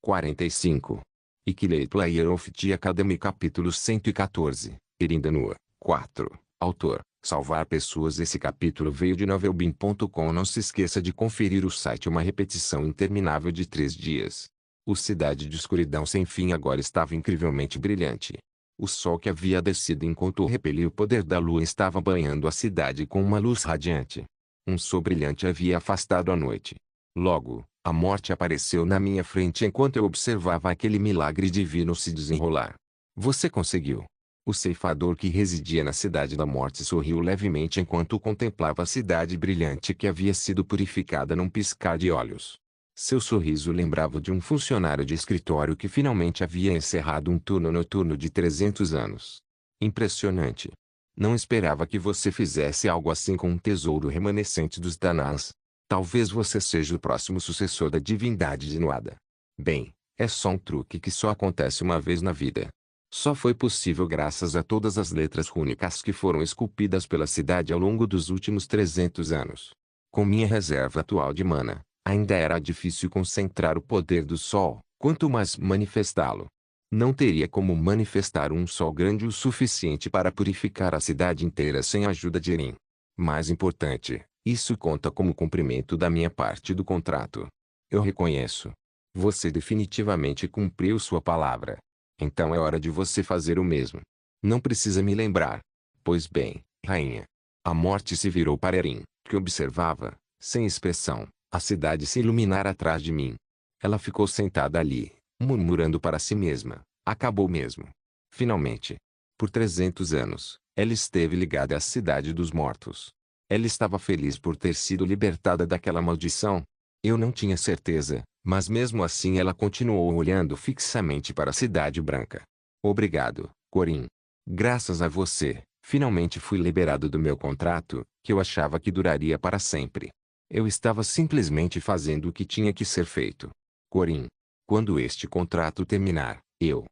45. Ikilei Player of the Academy capítulo 114. Irindanua. 4. Autor. Salvar pessoas. Esse capítulo veio de novelbean.com. Não se esqueça de conferir o site. Uma repetição interminável de 3 dias. O cidade de escuridão sem fim agora estava incrivelmente brilhante. O sol que havia descido enquanto o repelia o poder da lua estava banhando a cidade com uma luz radiante. Um sol brilhante havia afastado a noite. Logo, a morte apareceu na minha frente enquanto eu observava aquele milagre divino se desenrolar. Você conseguiu. O ceifador que residia na cidade da morte sorriu levemente enquanto contemplava a cidade brilhante que havia sido purificada num piscar de olhos. Seu sorriso lembrava de um funcionário de escritório que finalmente havia encerrado um turno noturno de 300 anos. Impressionante. Não esperava que você fizesse algo assim com um tesouro remanescente dos Danás. Talvez você seja o próximo sucessor da divindade de Nuada. Bem, é só um truque que só acontece uma vez na vida. Só foi possível graças a todas as letras rúnicas que foram esculpidas pela cidade ao longo dos últimos 300 anos. Com minha reserva atual de mana, ainda era difícil concentrar o poder do sol, quanto mais manifestá-lo. Não teria como manifestar um sol grande o suficiente para purificar a cidade inteira sem a ajuda de Erin. Mais importante, isso conta como cumprimento da minha parte do contrato. Eu reconheço. Você definitivamente cumpriu sua palavra. Então é hora de você fazer o mesmo. Não precisa me lembrar. Pois bem, rainha. A morte se virou para Erin, que observava, sem expressão, a cidade se iluminar atrás de mim. Ela ficou sentada ali, murmurando para si mesma. Acabou mesmo. Finalmente. Por 300 anos, ela esteve ligada à cidade dos mortos. Ela estava feliz por ter sido libertada daquela maldição. Eu não tinha certeza, mas mesmo assim ela continuou olhando fixamente para a Cidade Branca. Obrigado, Corin. Graças a você, finalmente fui liberado do meu contrato, que eu achava que duraria para sempre. Eu estava simplesmente fazendo o que tinha que ser feito. Corin. Quando este contrato terminar, eu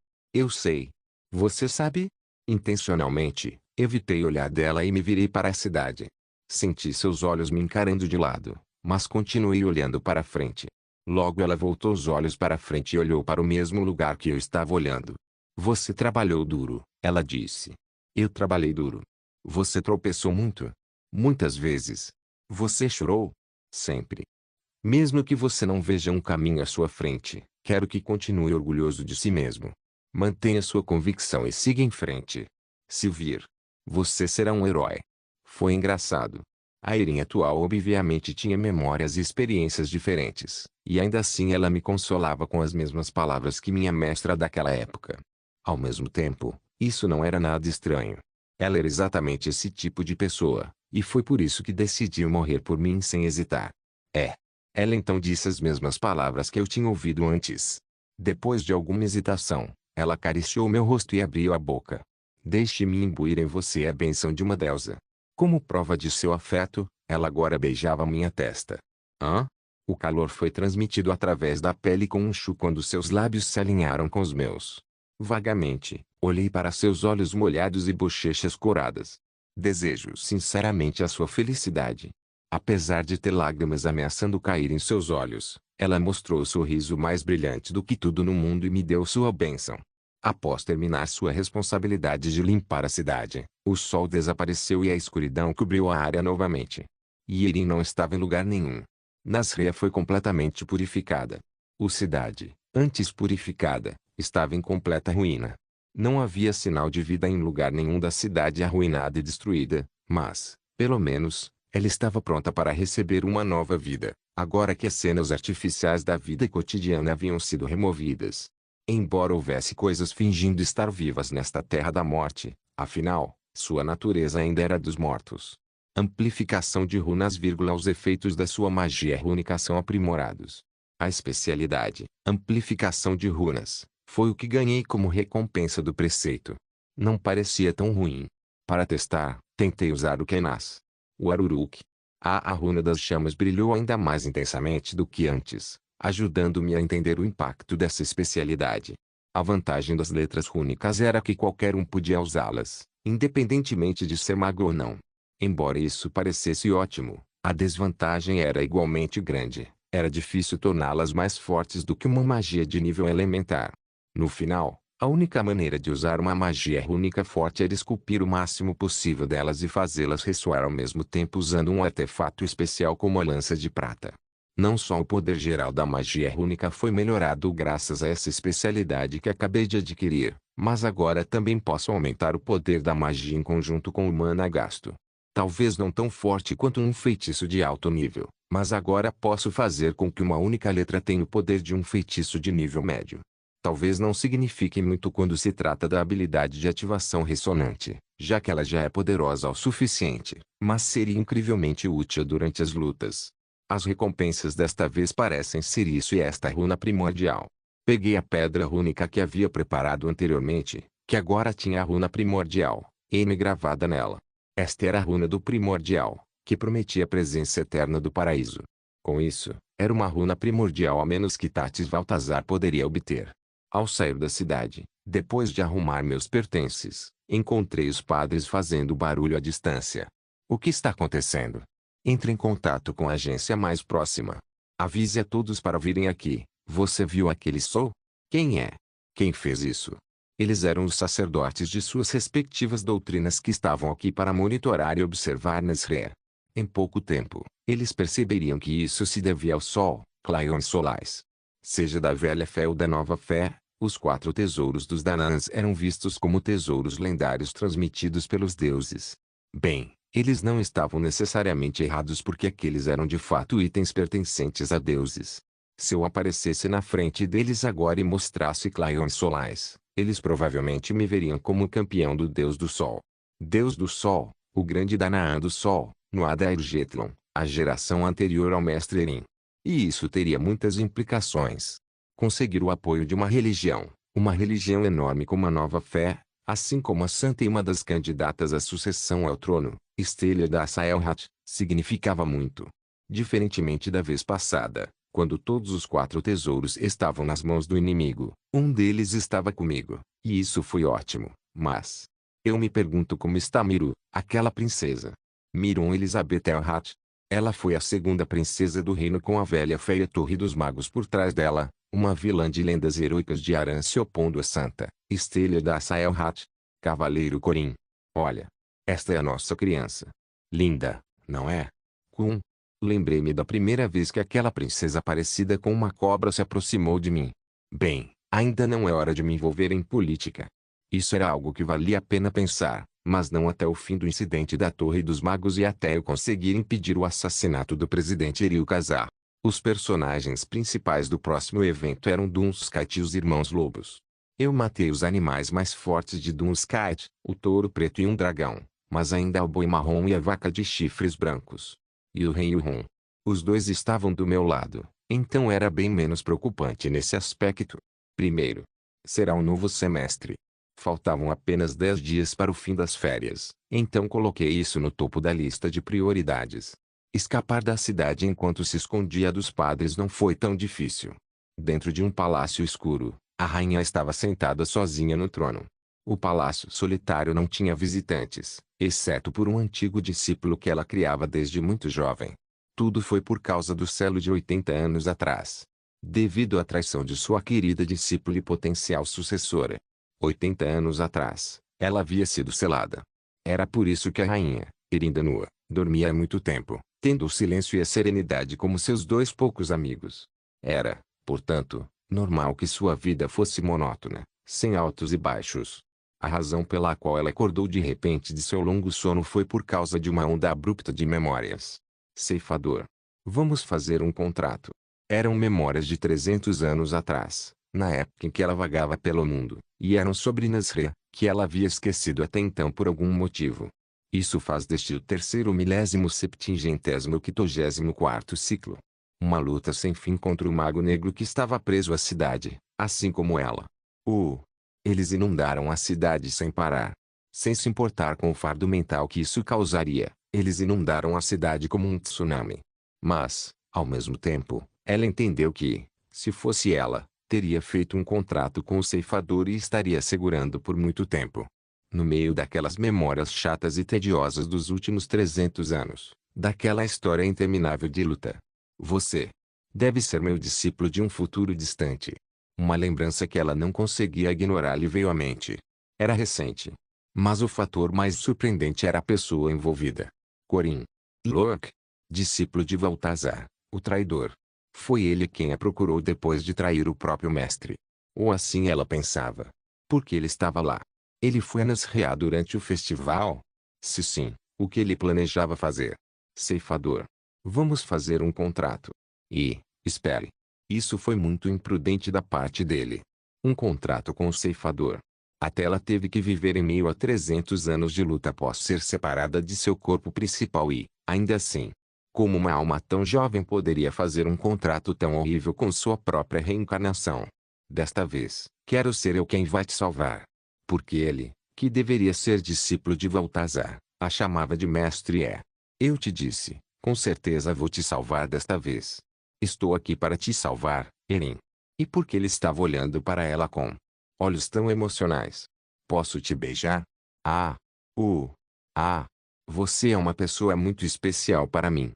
sei. Você sabe? Intencionalmente, evitei olhar dela e me virei para a cidade. Senti seus olhos me encarando de lado, mas continuei olhando para frente. Logo ela voltou os olhos para frente e olhou para o mesmo lugar que eu estava olhando. Você trabalhou duro, ela disse. Eu trabalhei duro. Você tropeçou muito? Muitas vezes. Você chorou? Sempre. Mesmo que você não veja um caminho à sua frente, quero que continue orgulhoso de si mesmo. Mantenha sua convicção e siga em frente. Se vir, você será um herói. Foi engraçado. A Erin atual obviamente tinha memórias e experiências diferentes, e ainda assim ela me consolava com as mesmas palavras que minha mestra daquela época. Ao mesmo tempo, isso não era nada estranho. Ela era exatamente esse tipo de pessoa, e foi por isso que decidiu morrer por mim sem hesitar. Ela então disse as mesmas palavras que eu tinha ouvido antes. Depois de alguma hesitação, ela acariciou meu rosto e abriu a boca. Deixe-me imbuir em você a bênção de uma deusa. Como prova de seu afeto, ela agora beijava minha testa. Hã? O calor foi transmitido através da pele com um chu quando seus lábios se alinharam com os meus. Vagamente, olhei para seus olhos molhados e bochechas coradas. Desejo sinceramente a sua felicidade. Apesar de ter lágrimas ameaçando cair em seus olhos, ela mostrou o sorriso mais brilhante do que tudo no mundo e me deu sua bênção. Após terminar sua responsabilidade de limpar a cidade, o sol desapareceu e a escuridão cobriu a área novamente. E Erin não estava em lugar nenhum. Nasria foi completamente purificada. A cidade, antes purificada, estava em completa ruína. Não havia sinal de vida em lugar nenhum da cidade arruinada e destruída, mas, pelo menos, ela estava pronta para receber uma nova vida, agora que as cenas artificiais da vida cotidiana haviam sido removidas. Embora houvesse coisas fingindo estar vivas nesta terra da morte, afinal, sua natureza ainda era dos mortos. Amplificação de runas, os efeitos da sua magia rúnica são aprimorados. A especialidade, amplificação de runas, foi o que ganhei como recompensa do preceito. Não parecia tão ruim. Para testar, tentei usar o Kenas. O Aruruk. A runa das chamas brilhou ainda mais intensamente do que antes, ajudando-me a entender o impacto dessa especialidade. A vantagem das letras rúnicas era que qualquer um podia usá-las, independentemente de ser mago ou não. Embora isso parecesse ótimo, a desvantagem era igualmente grande. Era difícil torná-las mais fortes do que uma magia de nível elementar. No final, a única maneira de usar uma magia rúnica forte era esculpir o máximo possível delas e fazê-las ressoar ao mesmo tempo usando um artefato especial como a lança de prata. Não só o poder geral da magia rúnica foi melhorado graças a essa especialidade que acabei de adquirir, mas agora também posso aumentar o poder da magia em conjunto com o mana gasto. Talvez não tão forte quanto um feitiço de alto nível, mas agora posso fazer com que uma única letra tenha o poder de um feitiço de nível médio. Talvez não signifique muito quando se trata da habilidade de ativação ressonante, já que ela já é poderosa o suficiente, mas seria incrivelmente útil durante as lutas. As recompensas desta vez parecem ser isso e esta runa primordial. Peguei a pedra rúnica que havia preparado anteriormente, que agora tinha a runa primordial, M gravada nela. Esta era a runa do primordial, que prometia a presença eterna do paraíso. Com isso, era uma runa primordial a menos que Tatis Valtazar poderia obter. Ao sair da cidade, depois de arrumar meus pertences, encontrei os padres fazendo barulho à distância. O que está acontecendo? Entre em contato com a agência mais próxima. Avise a todos para virem aqui. Você viu aquele sol? Quem é? Quem fez isso? Eles eram os sacerdotes de suas respectivas doutrinas que estavam aqui para monitorar e observar Nasrer. Em pouco tempo, eles perceberiam que isso se devia ao sol, Claion Solais. Seja da velha fé ou da nova fé, os 4 tesouros dos Danans eram vistos como tesouros lendários transmitidos pelos deuses. Bem, eles não estavam necessariamente errados porque aqueles eram de fato itens pertencentes a deuses. Se eu aparecesse na frente deles agora e mostrasse Claion Solais, eles provavelmente me veriam como campeão do Deus do Sol. Deus do Sol, o grande Danaan do Sol, Nuada Ergetlon, a geração anterior ao Mestre Erin. E isso teria muitas implicações. Conseguir o apoio de uma religião enorme como a nova fé, assim como a santa e uma das candidatas à sucessão ao trono, Estela da Saelhat, significava muito. Diferentemente da vez passada, quando todos os 4 tesouros estavam nas mãos do inimigo, um deles estava comigo, e isso foi ótimo, mas... Eu me pergunto como está Miru, aquela princesa. Miron Elizabeth Elhat. Ela foi a segunda princesa do reino com a velha feia Torre dos Magos por trás dela, uma vilã de lendas heroicas de Aran se opondo à santa, Estela da Saelhat. Cavaleiro Corim. Olha. Esta é a nossa criança. Linda, não é? Lembrei-me da primeira vez que aquela princesa parecida com uma cobra se aproximou de mim. Bem, ainda não é hora de me envolver em política. Isso era algo que valia a pena pensar, mas não até o fim do incidente da Torre dos Magos e até eu conseguir impedir o assassinato do presidente Eril Khazar. Os personagens principais do próximo evento eram Dunskite e os Irmãos Lobos. Eu matei os animais mais fortes de Dunskite, o touro preto e um dragão, mas ainda há o boi marrom e a vaca de chifres brancos. E o rei e o Ron. Os dois estavam do meu lado, então era bem menos preocupante nesse aspecto. Primeiro, será um novo semestre. Faltavam apenas 10 dias para o fim das férias, então coloquei isso no topo da lista de prioridades. Escapar da cidade enquanto se escondia dos padres não foi tão difícil. Dentro de um palácio escuro, a rainha estava sentada sozinha no trono. O palácio solitário não tinha visitantes, exceto por um antigo discípulo que ela criava desde muito jovem. Tudo foi por causa do selo de 80 anos atrás. Devido à traição de sua querida discípula e potencial sucessora. 80 anos atrás, ela havia sido selada. Era por isso que a rainha, Erindanua, dormia há muito tempo, tendo o silêncio e a serenidade como seus 2 poucos amigos. Era, portanto, normal que sua vida fosse monótona, sem altos e baixos. A razão pela qual ela acordou de repente de seu longo sono foi por causa de uma onda abrupta de memórias. Ceifador. Vamos fazer um contrato. Eram memórias de 300 anos atrás, na época em que ela vagava pelo mundo, e eram sobre Nasre, que ela havia esquecido até então por algum motivo. Isso faz deste o 3.070.854º ciclo. Uma luta sem fim contra o Mago Negro que estava preso à cidade, assim como ela. Eles inundaram a cidade sem parar. Sem se importar com o fardo mental que isso causaria, eles inundaram a cidade como um tsunami. Mas, ao mesmo tempo, ela entendeu que, se fosse ela, teria feito um contrato com o ceifador e estaria segurando por muito tempo. No meio daquelas memórias chatas e tediosas dos últimos 300 anos, daquela história interminável de luta. Você Deve ser meu discípulo de um futuro distante. Uma lembrança que ela não conseguia ignorar lhe veio à mente. Era recente. Mas o fator mais surpreendente era a pessoa envolvida. Corin Lorck, discípulo de Baltazar, o traidor. Foi ele quem a procurou depois de trair o próprio mestre. Ou assim ela pensava. Porque ele estava lá. Ele foi a Nasriá durante o festival? Se sim, o que ele planejava fazer? Ceifador. Vamos fazer um contrato. E, espere. Isso foi muito imprudente da parte dele. Um contrato com o ceifador. Até ela teve que viver em meio a 300 anos de luta após ser separada de seu corpo principal e, ainda assim, como uma alma tão jovem poderia fazer um contrato tão horrível com sua própria reencarnação? Desta vez, quero ser eu quem vai te salvar. Porque ele, que deveria ser discípulo de Baltazar, a chamava de mestre Eu te disse, com certeza vou te salvar desta vez. Estou aqui para te salvar, Erin. E porque ele estava olhando para ela com olhos tão emocionais. Posso te beijar? Ah! Ah! Você é uma pessoa muito especial para mim.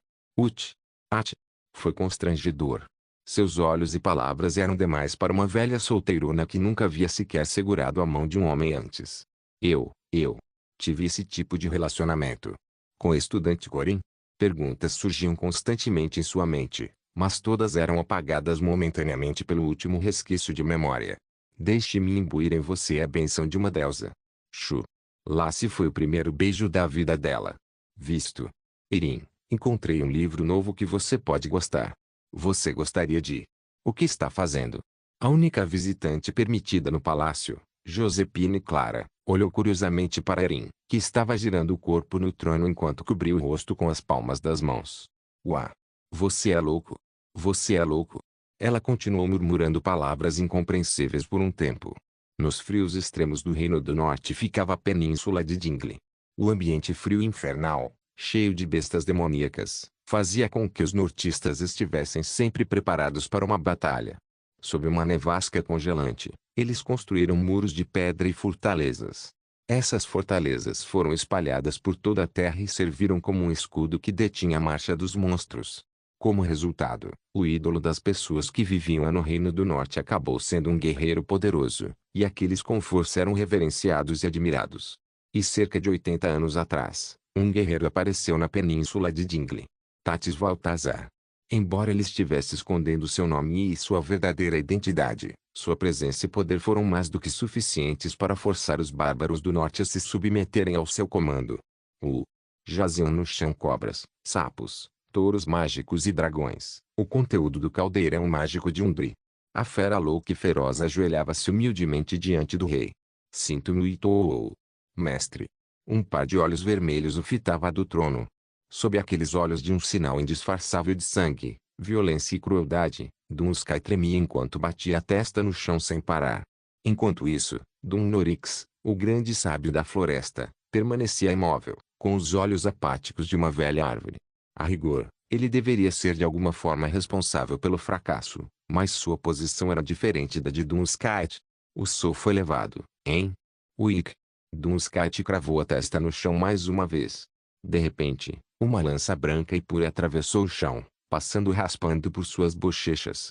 At. Foi constrangedor. Seus olhos e palavras eram demais para uma velha solteirona que nunca havia sequer segurado a mão de um homem antes. Eu tive esse tipo de relacionamento. Com o estudante Corin? Perguntas surgiam constantemente em sua mente, mas todas eram apagadas momentaneamente pelo último resquício de memória. Deixe-me imbuir em você a bênção de uma deusa. Chu. Lá se foi o primeiro beijo da vida dela. Visto. Erin, encontrei um livro novo que você pode gostar. Você gostaria de... O que está fazendo? A única visitante permitida no palácio, Josepine Clara, olhou curiosamente para Erin, que estava girando o corpo no trono enquanto cobria o rosto com as palmas das mãos. Uá! Você é louco! Você é louco! Ela continuou murmurando palavras incompreensíveis por um tempo. Nos frios extremos do Reino do Norte ficava a península de Dingle. O ambiente frio e infernal, cheio de bestas demoníacas, fazia com que os nortistas estivessem sempre preparados para uma batalha. Sob uma nevasca congelante, eles construíram muros de pedra e fortalezas. Essas fortalezas foram espalhadas por toda a terra e serviram como um escudo que detinha a marcha dos monstros. Como resultado, o ídolo das pessoas que viviam no Reino do Norte acabou sendo um guerreiro poderoso, e aqueles com força eram reverenciados e admirados. E cerca de 80 anos atrás, um guerreiro apareceu na península de Dingle. Tatis Baltazar. Embora ele estivesse escondendo seu nome e sua verdadeira identidade, sua presença e poder foram mais do que suficientes para forçar os bárbaros do norte a se submeterem ao seu comando. Jaziam no chão cobras, sapos, touros mágicos e dragões, o conteúdo do caldeirão mágico de Umbri. A fera louca e feroz ajoelhava-se humildemente diante do rei. Sinto-me Itoou. Mestre. Um par de olhos vermelhos o fitava do trono. Sob aqueles olhos de um sinal indisfarçável de sangue, violência e crueldade, Dunsky tremia enquanto batia a testa no chão sem parar. Enquanto isso, Norix, o grande sábio da floresta, permanecia imóvel, com os olhos apáticos de uma velha árvore. A rigor, ele deveria ser de alguma forma responsável pelo fracasso, mas sua posição era diferente da de Dunsky. O sol foi levado, hein? Dunsky cravou a testa no chão mais uma vez. De repente, uma lança branca e pura atravessou o chão, passando raspando por suas bochechas.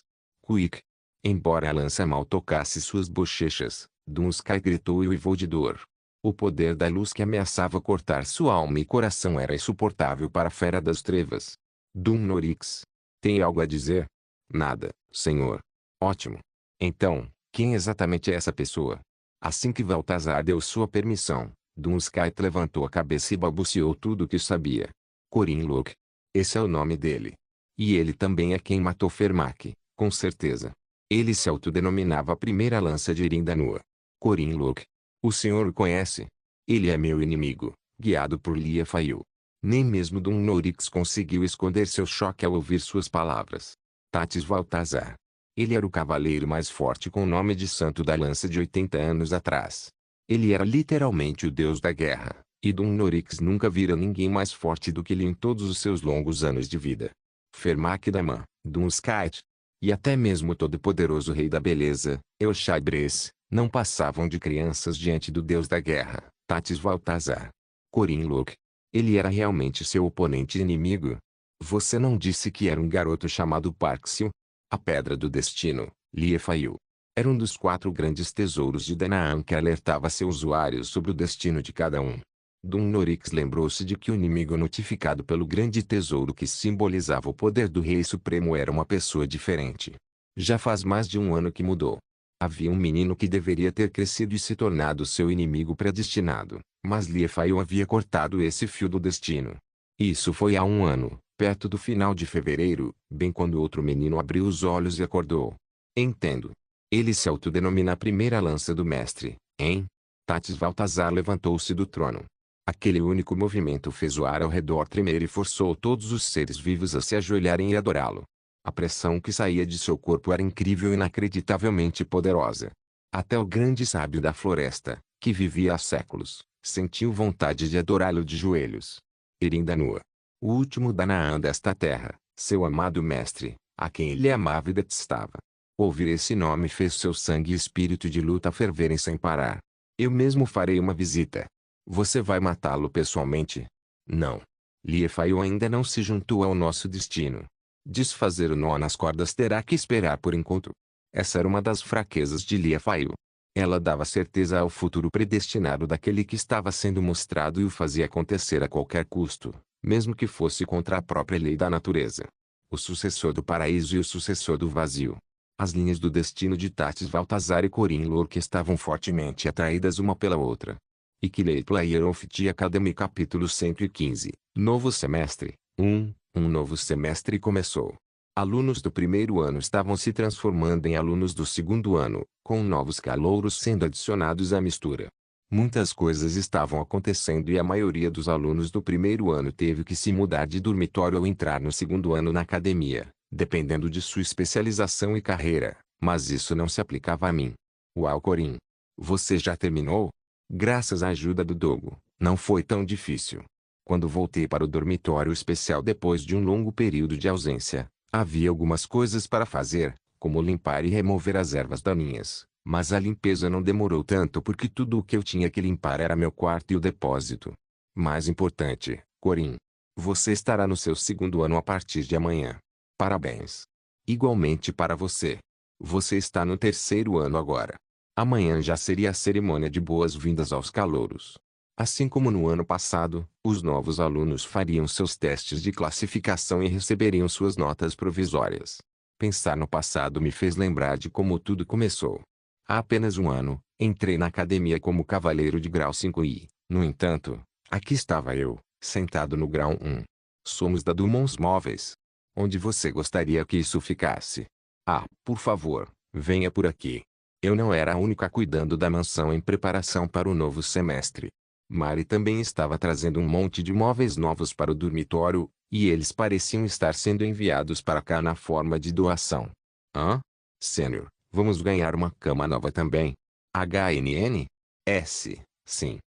Embora a lança mal tocasse suas bochechas, Dunsky gritou e uivou de dor. O poder da luz que ameaçava cortar sua alma e coração era insuportável para a fera das trevas. Norix. Tem algo a dizer? Nada, senhor. Ótimo. Então, quem exatamente é essa pessoa? Assim que Baltazar deu sua permissão, Dunsky levantou a cabeça e balbuciou tudo o que sabia. Corin Locke. Esse é o nome dele. E ele também é quem matou Fermac, com certeza. Ele se autodenominava a primeira lança de Irindanua. Corin Locke. O senhor o conhece? Ele é meu inimigo, guiado por Lia Fail. Nem mesmo Norix conseguiu esconder seu choque ao ouvir suas palavras. Tatis Baltazar. Ele era o cavaleiro mais forte com o nome de Santo da Lança de 80 anos atrás. Ele era literalmente o deus da guerra, e Norix nunca vira ninguém mais forte do que ele em todos os seus longos anos de vida. Fermac Daman, Dunsky, e até mesmo o todo-poderoso rei da beleza, Eushai-Bres, não passavam de crianças diante do deus da guerra, Tatis Baltazar. Corin Locke. Ele era realmente seu oponente e inimigo? Você não disse que era um garoto chamado Parksio? A Pedra do Destino, Liefaiu. Era um dos 4 grandes tesouros de Danaan que alertava seus usuários sobre o destino de cada um. Dunnorix lembrou-se de que o inimigo notificado pelo grande tesouro que simbolizava o poder do Rei Supremo era uma pessoa diferente. Já faz mais de um ano que mudou. Havia um menino que deveria ter crescido e se tornado seu inimigo predestinado, mas Liefaiu havia cortado esse fio do destino. Isso foi há um ano, perto do final de fevereiro, bem quando outro menino abriu os olhos e acordou. Entendo. Ele se autodenomina a primeira lança do mestre, hein? Tatis Valtazar levantou-se do trono. Aquele único movimento fez o ar ao redor tremer e forçou todos os seres vivos a se ajoelharem e adorá-lo. A pressão que saía de seu corpo era incrível e inacreditavelmente poderosa. Até o grande sábio da floresta, que vivia há séculos, sentiu vontade de adorá-lo de joelhos. Irindanua. O último Danaan desta terra, seu amado mestre, a quem ele amava e detestava. Ouvir esse nome fez seu sangue e espírito de luta ferverem sem parar. Eu mesmo farei uma visita. Você vai matá-lo pessoalmente? Não. Liefaiu ainda não se juntou ao nosso destino. Desfazer o nó nas cordas terá que esperar por enquanto. Essa era uma das fraquezas de Liefaiu. Ela dava certeza ao futuro predestinado daquele que estava sendo mostrado e o fazia acontecer a qualquer custo, mesmo que fosse contra a própria lei da natureza. O sucessor do paraíso e o sucessor do vazio. As linhas do destino de Tatis Valtazar e Corin Lorque estavam fortemente atraídas uma pela outra. Ikilei Player of the Academy capítulo 115, Novo semestre, um novo semestre começou. Alunos do primeiro ano estavam se transformando em alunos do segundo ano, com novos calouros sendo adicionados à mistura. Muitas coisas estavam acontecendo e a maioria dos alunos do primeiro ano teve que se mudar de dormitório ao entrar no segundo ano na academia, dependendo de sua especialização e carreira, mas isso não se aplicava a mim. Uau, Corin! Você já terminou? Graças à ajuda do Dogo, não foi tão difícil. Quando voltei para o dormitório especial depois de um longo período de ausência, havia algumas coisas para fazer, como limpar e remover as ervas daninhas, mas a limpeza não demorou tanto porque tudo o que eu tinha que limpar era meu quarto e o depósito. Mais importante, Corin. Você estará no seu segundo ano a partir de amanhã. Parabéns. Igualmente para você. Você está no terceiro ano agora. Amanhã já seria a cerimônia de boas-vindas aos calouros. Assim como no ano passado, os novos alunos fariam seus testes de classificação e receberiam suas notas provisórias. Pensar no passado me fez lembrar de como tudo começou. Há apenas um ano, entrei na academia como cavaleiro de grau 5 e, no entanto, aqui estava eu, sentado no grau 1. Somos da Dumont Móveis. Onde você gostaria que isso ficasse? Ah, por favor, venha por aqui. Eu não era a única cuidando da mansão em preparação para o novo semestre. Mari também estava trazendo um monte de móveis novos para o dormitório, e eles pareciam estar sendo enviados para cá na forma de doação. Hã? Sênior, vamos ganhar uma cama nova também? HNN? S. Sim.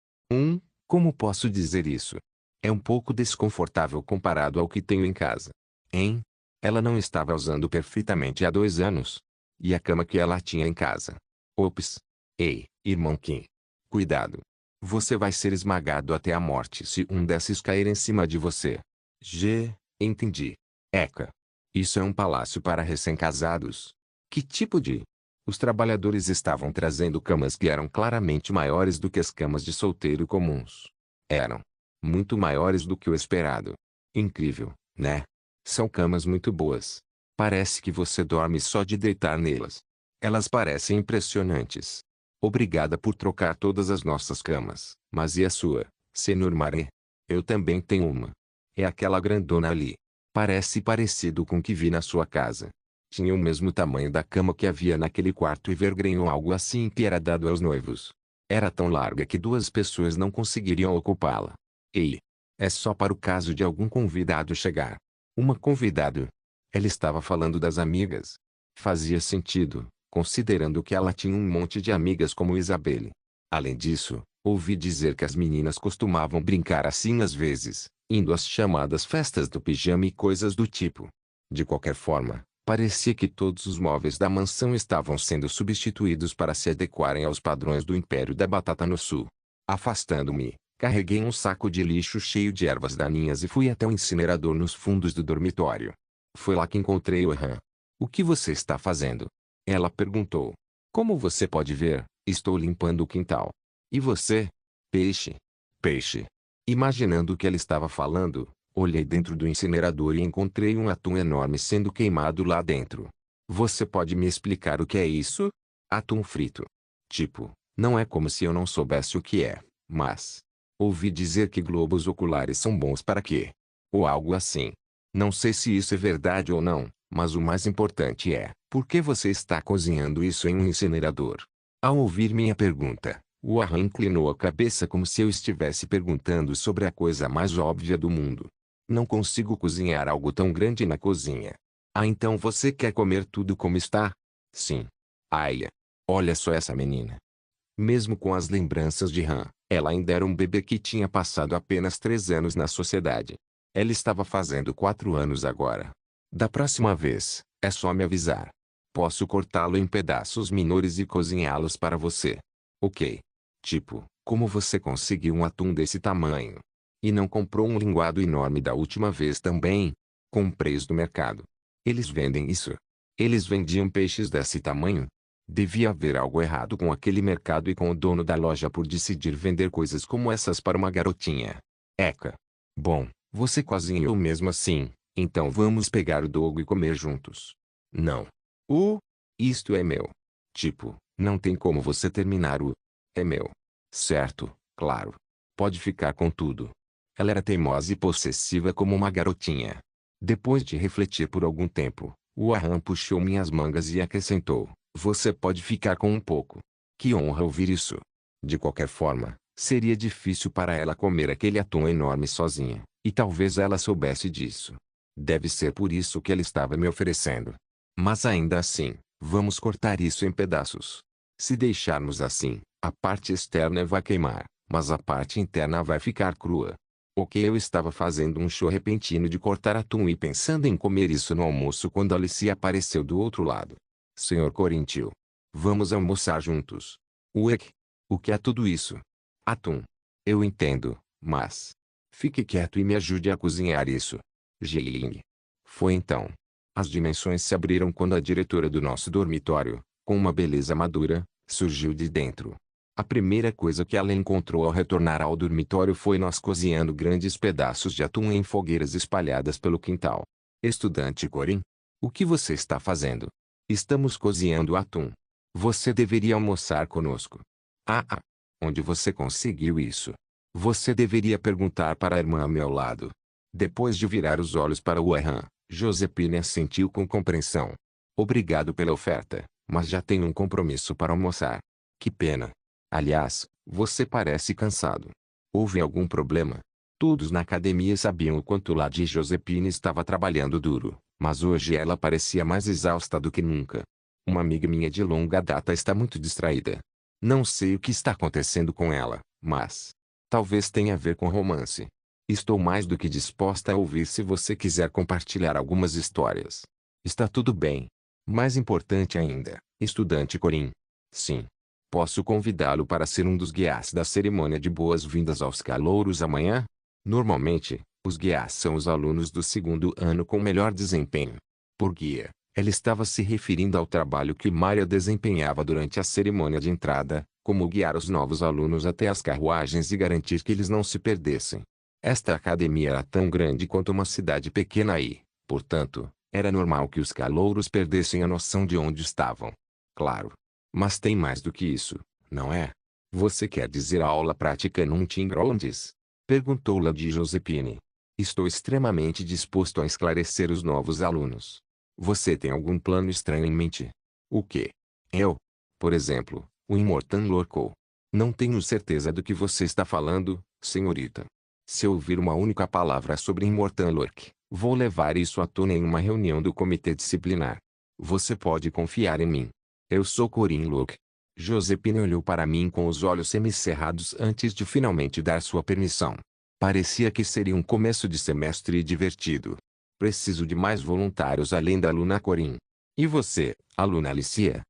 Como posso dizer isso? É um pouco desconfortável comparado ao que tenho em casa. Hein? Ela não estava usando perfeitamente há 2 anos. E a cama que ela tinha em casa? Ops. Ei, irmão Kim. Cuidado. Você vai ser esmagado até a morte se um desses cair em cima de você. Entendi. Eca. Isso é um palácio para recém-casados. Que tipo de... Os trabalhadores estavam trazendo camas que eram claramente maiores do que as camas de solteiro comuns. Eram. Muito maiores do que o esperado. Incrível, né? São camas muito boas. Parece que você dorme só de deitar nelas. Elas parecem impressionantes. Obrigada por trocar todas as nossas camas. Mas e a sua, Senhor Mare? Eu também tenho uma. É aquela grandona ali. Parece parecido com o que vi na sua casa. Tinha o mesmo tamanho da cama que havia naquele quarto evergreen ou algo assim que era dado aos noivos. Era tão larga que 2 pessoas não conseguiriam ocupá-la. Ei! É só para o caso de algum convidado chegar. Uma convidado? Ela estava falando das amigas. Fazia sentido, considerando que ela tinha um monte de amigas como Isabelle. Além disso, ouvi dizer que as meninas costumavam brincar assim às vezes, indo às chamadas festas do pijama e coisas do tipo. De qualquer forma, parecia que todos os móveis da mansão estavam sendo substituídos para se adequarem aos padrões do Império da Batata no Sul. Afastando-me, Carreguei um saco de lixo cheio de ervas daninhas e fui até o incinerador nos fundos do dormitório. Foi lá que encontrei Oh-Han. O que você está fazendo? Ela perguntou. Como você pode ver, estou limpando o quintal. E você? Peixe. Peixe. Imaginando o que ela estava falando, olhei dentro do incinerador e encontrei um atum enorme sendo queimado lá dentro. Você pode me explicar o que é isso? Atum frito. Tipo, não é como se eu não soubesse o que é, mas... ouvi dizer que globos oculares são bons para quê? Ou algo assim. Não sei se isso é verdade ou não, mas o mais importante é, por que você está cozinhando isso em um incinerador? Ao ouvir minha pergunta, o Ah-Han inclinou a cabeça como se eu estivesse perguntando sobre a coisa mais óbvia do mundo. Não consigo cozinhar algo tão grande na cozinha. Ah, então você quer comer tudo como está? Sim. Ai. Olha só essa menina. Mesmo com as lembranças de Han, ela ainda era um bebê que tinha passado apenas 3 anos na sociedade. Ela estava fazendo 4 anos agora. Da próxima vez, é só me avisar. Posso cortá-lo em pedaços menores e cozinhá-los para você. Ok. Tipo, como você conseguiu um atum desse tamanho? E não comprou um linguado enorme da última vez também? Comprei no mercado. Eles vendem isso. Eles vendiam peixes desse tamanho? Devia haver algo errado com aquele mercado e com o dono da loja por decidir vender coisas como essas para uma garotinha. Eca. Bom, você cozinhou mesmo assim, então vamos pegar o dogo e comer juntos. Não. Isto é meu. Tipo, não tem como você terminar o... é meu. Certo, claro. Pode ficar com tudo. Ela era teimosa e possessiva como uma garotinha. Depois de refletir por algum tempo, o Ah-Han puxou minhas mangas e acrescentou. Você pode ficar com um pouco. Que honra ouvir isso. De qualquer forma, seria difícil para ela comer aquele atum enorme sozinha, e talvez ela soubesse disso. Deve ser por isso que ela estava me oferecendo. Mas ainda assim, vamos cortar isso em pedaços. Se deixarmos assim, a parte externa vai queimar, mas a parte interna vai ficar crua. Ok, eu estava fazendo um show repentino de cortar atum e pensando em comer isso no almoço quando Alice apareceu do outro lado. Senhor Corinthians. Vamos almoçar juntos. Uek. O que é tudo isso? Atum. Eu entendo, mas... fique quieto e me ajude a cozinhar isso. Jiling. Foi então. As dimensões se abriram quando a diretora do nosso dormitório, com uma beleza madura, surgiu de dentro. A primeira coisa que ela encontrou ao retornar ao dormitório foi nós cozinhando grandes pedaços de atum em fogueiras espalhadas pelo quintal. Estudante Corin. O que você está fazendo? Estamos cozinhando atum. Você deveria almoçar conosco. Ah. Onde você conseguiu isso? Você deveria perguntar para a irmã ao meu lado. Depois de virar os olhos para o Ah-Han, Josepine assentiu com compreensão. Obrigado pela oferta, mas já tenho um compromisso para almoçar. Que pena. Aliás, você parece cansado. Houve algum problema? Todos na academia sabiam o quanto Lady Josepine estava trabalhando duro, mas hoje ela parecia mais exausta do que nunca. Uma amiga minha de longa data está muito distraída. Não sei o que está acontecendo com ela, mas... talvez tenha a ver com romance. Estou mais do que disposta a ouvir se você quiser compartilhar algumas histórias. Está tudo bem. Mais importante ainda, estudante Corin. Sim. Posso convidá-lo para ser um dos guias da cerimônia de boas-vindas aos calouros amanhã? Normalmente, os guias são os alunos do segundo ano com melhor desempenho. Por guia, ela estava se referindo ao trabalho que Maria desempenhava durante a cerimônia de entrada, como guiar os novos alunos até as carruagens e garantir que eles não se perdessem. Esta academia era tão grande quanto uma cidade pequena e, portanto, era normal que os calouros perdessem a noção de onde estavam. Claro. Mas tem mais do que isso, não é? Você quer dizer a aula prática num Tingroundes? Perguntou Lady Josepine. Estou extremamente disposto a esclarecer os novos alunos. Você tem algum plano estranho em mente? O quê? Eu? Por exemplo, o Immortan Lorco. Não tenho certeza do que você está falando, senhorita. Se ouvir uma única palavra sobre Immortan Lork, vou levar isso à tona em uma reunião do comitê disciplinar. Você pode confiar em mim. Eu sou Corin Locke. Josepine olhou para mim com os olhos semicerrados antes de finalmente dar sua permissão. Parecia que seria um começo de semestre divertido. Preciso de mais voluntários além da aluna Corin. E você, aluna Alicia?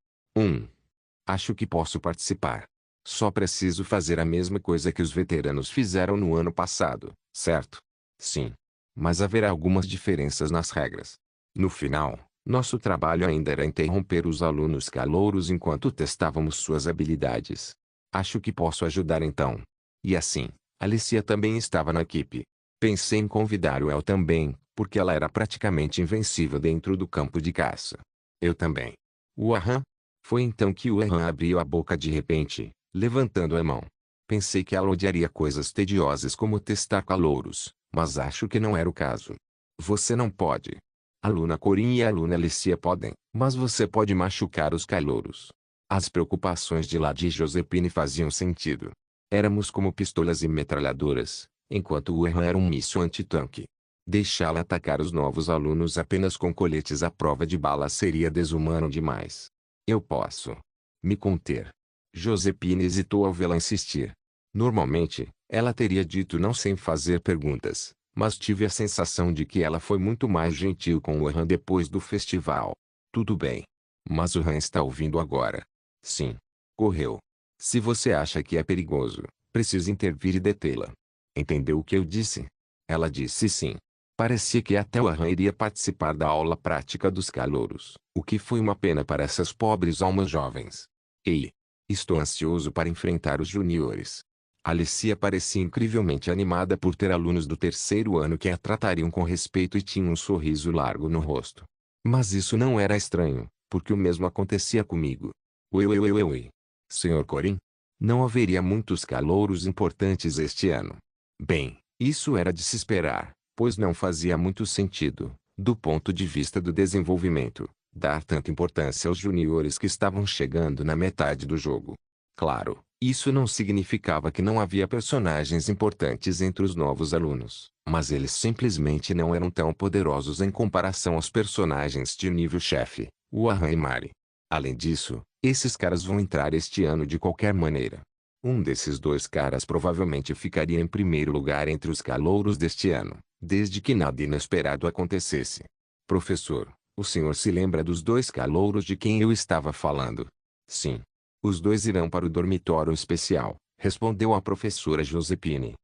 Acho que posso participar. Só preciso fazer a mesma coisa que os veteranos fizeram no ano passado, certo? Sim. Mas haverá algumas diferenças nas regras. No final, nosso trabalho ainda era interromper os alunos calouros enquanto testávamos suas habilidades. Acho que posso ajudar então. E assim, Alicia também estava na equipe. Pensei em convidar o El também, porque ela era praticamente invencível dentro do campo de caça. Eu também. O Aham. Foi então que o Aham abriu a boca de repente, levantando a mão. Pensei que ela odiaria coisas tediosas como testar calouros, mas acho que não era o caso. Você não pode. A aluna Corin e a aluna Alicia podem, mas você pode machucar os calouros. As preocupações de Lady Josephine faziam sentido. Éramos como pistolas e metralhadoras, enquanto o Erran era um míssil antitanque. Deixá-la atacar os novos alunos apenas com coletes à prova de bala seria desumano demais. Eu posso me conter. Josephine hesitou ao vê-la insistir. Normalmente, ela teria dito não sem fazer perguntas, mas tive a sensação de que ela foi muito mais gentil com o Han depois do festival. Tudo bem. Mas o Han está ouvindo agora. Sim. Correu. Se você acha que é perigoso, preciso intervir e detê-la. Entendeu o que eu disse? Ela disse sim. Parecia que até o Han iria participar da aula prática dos calouros, o que foi uma pena para essas pobres almas jovens. Ei! Estou ansioso para enfrentar os juniores. Alicia parecia incrivelmente animada por ter alunos do terceiro ano que a tratariam com respeito e tinha um sorriso largo no rosto. Mas isso não era estranho, porque o mesmo acontecia comigo. Oi. Senhor Corin? Não haveria muitos calouros importantes este ano. Bem, isso era de se esperar, pois não fazia muito sentido, do ponto de vista do desenvolvimento, dar tanta importância aos juniores que estavam chegando na metade do jogo. Claro, isso não significava que não havia personagens importantes entre os novos alunos, mas eles simplesmente não eram tão poderosos em comparação aos personagens de nível chefe, o Aham e Mari. Além disso, esses caras vão entrar este ano de qualquer maneira. Um desses dois caras provavelmente ficaria em primeiro lugar entre os calouros deste ano, desde que nada inesperado acontecesse. Professor, o senhor se lembra dos dois calouros de quem eu estava falando? Sim. Os dois irão para o dormitório especial, respondeu a professora Josephine.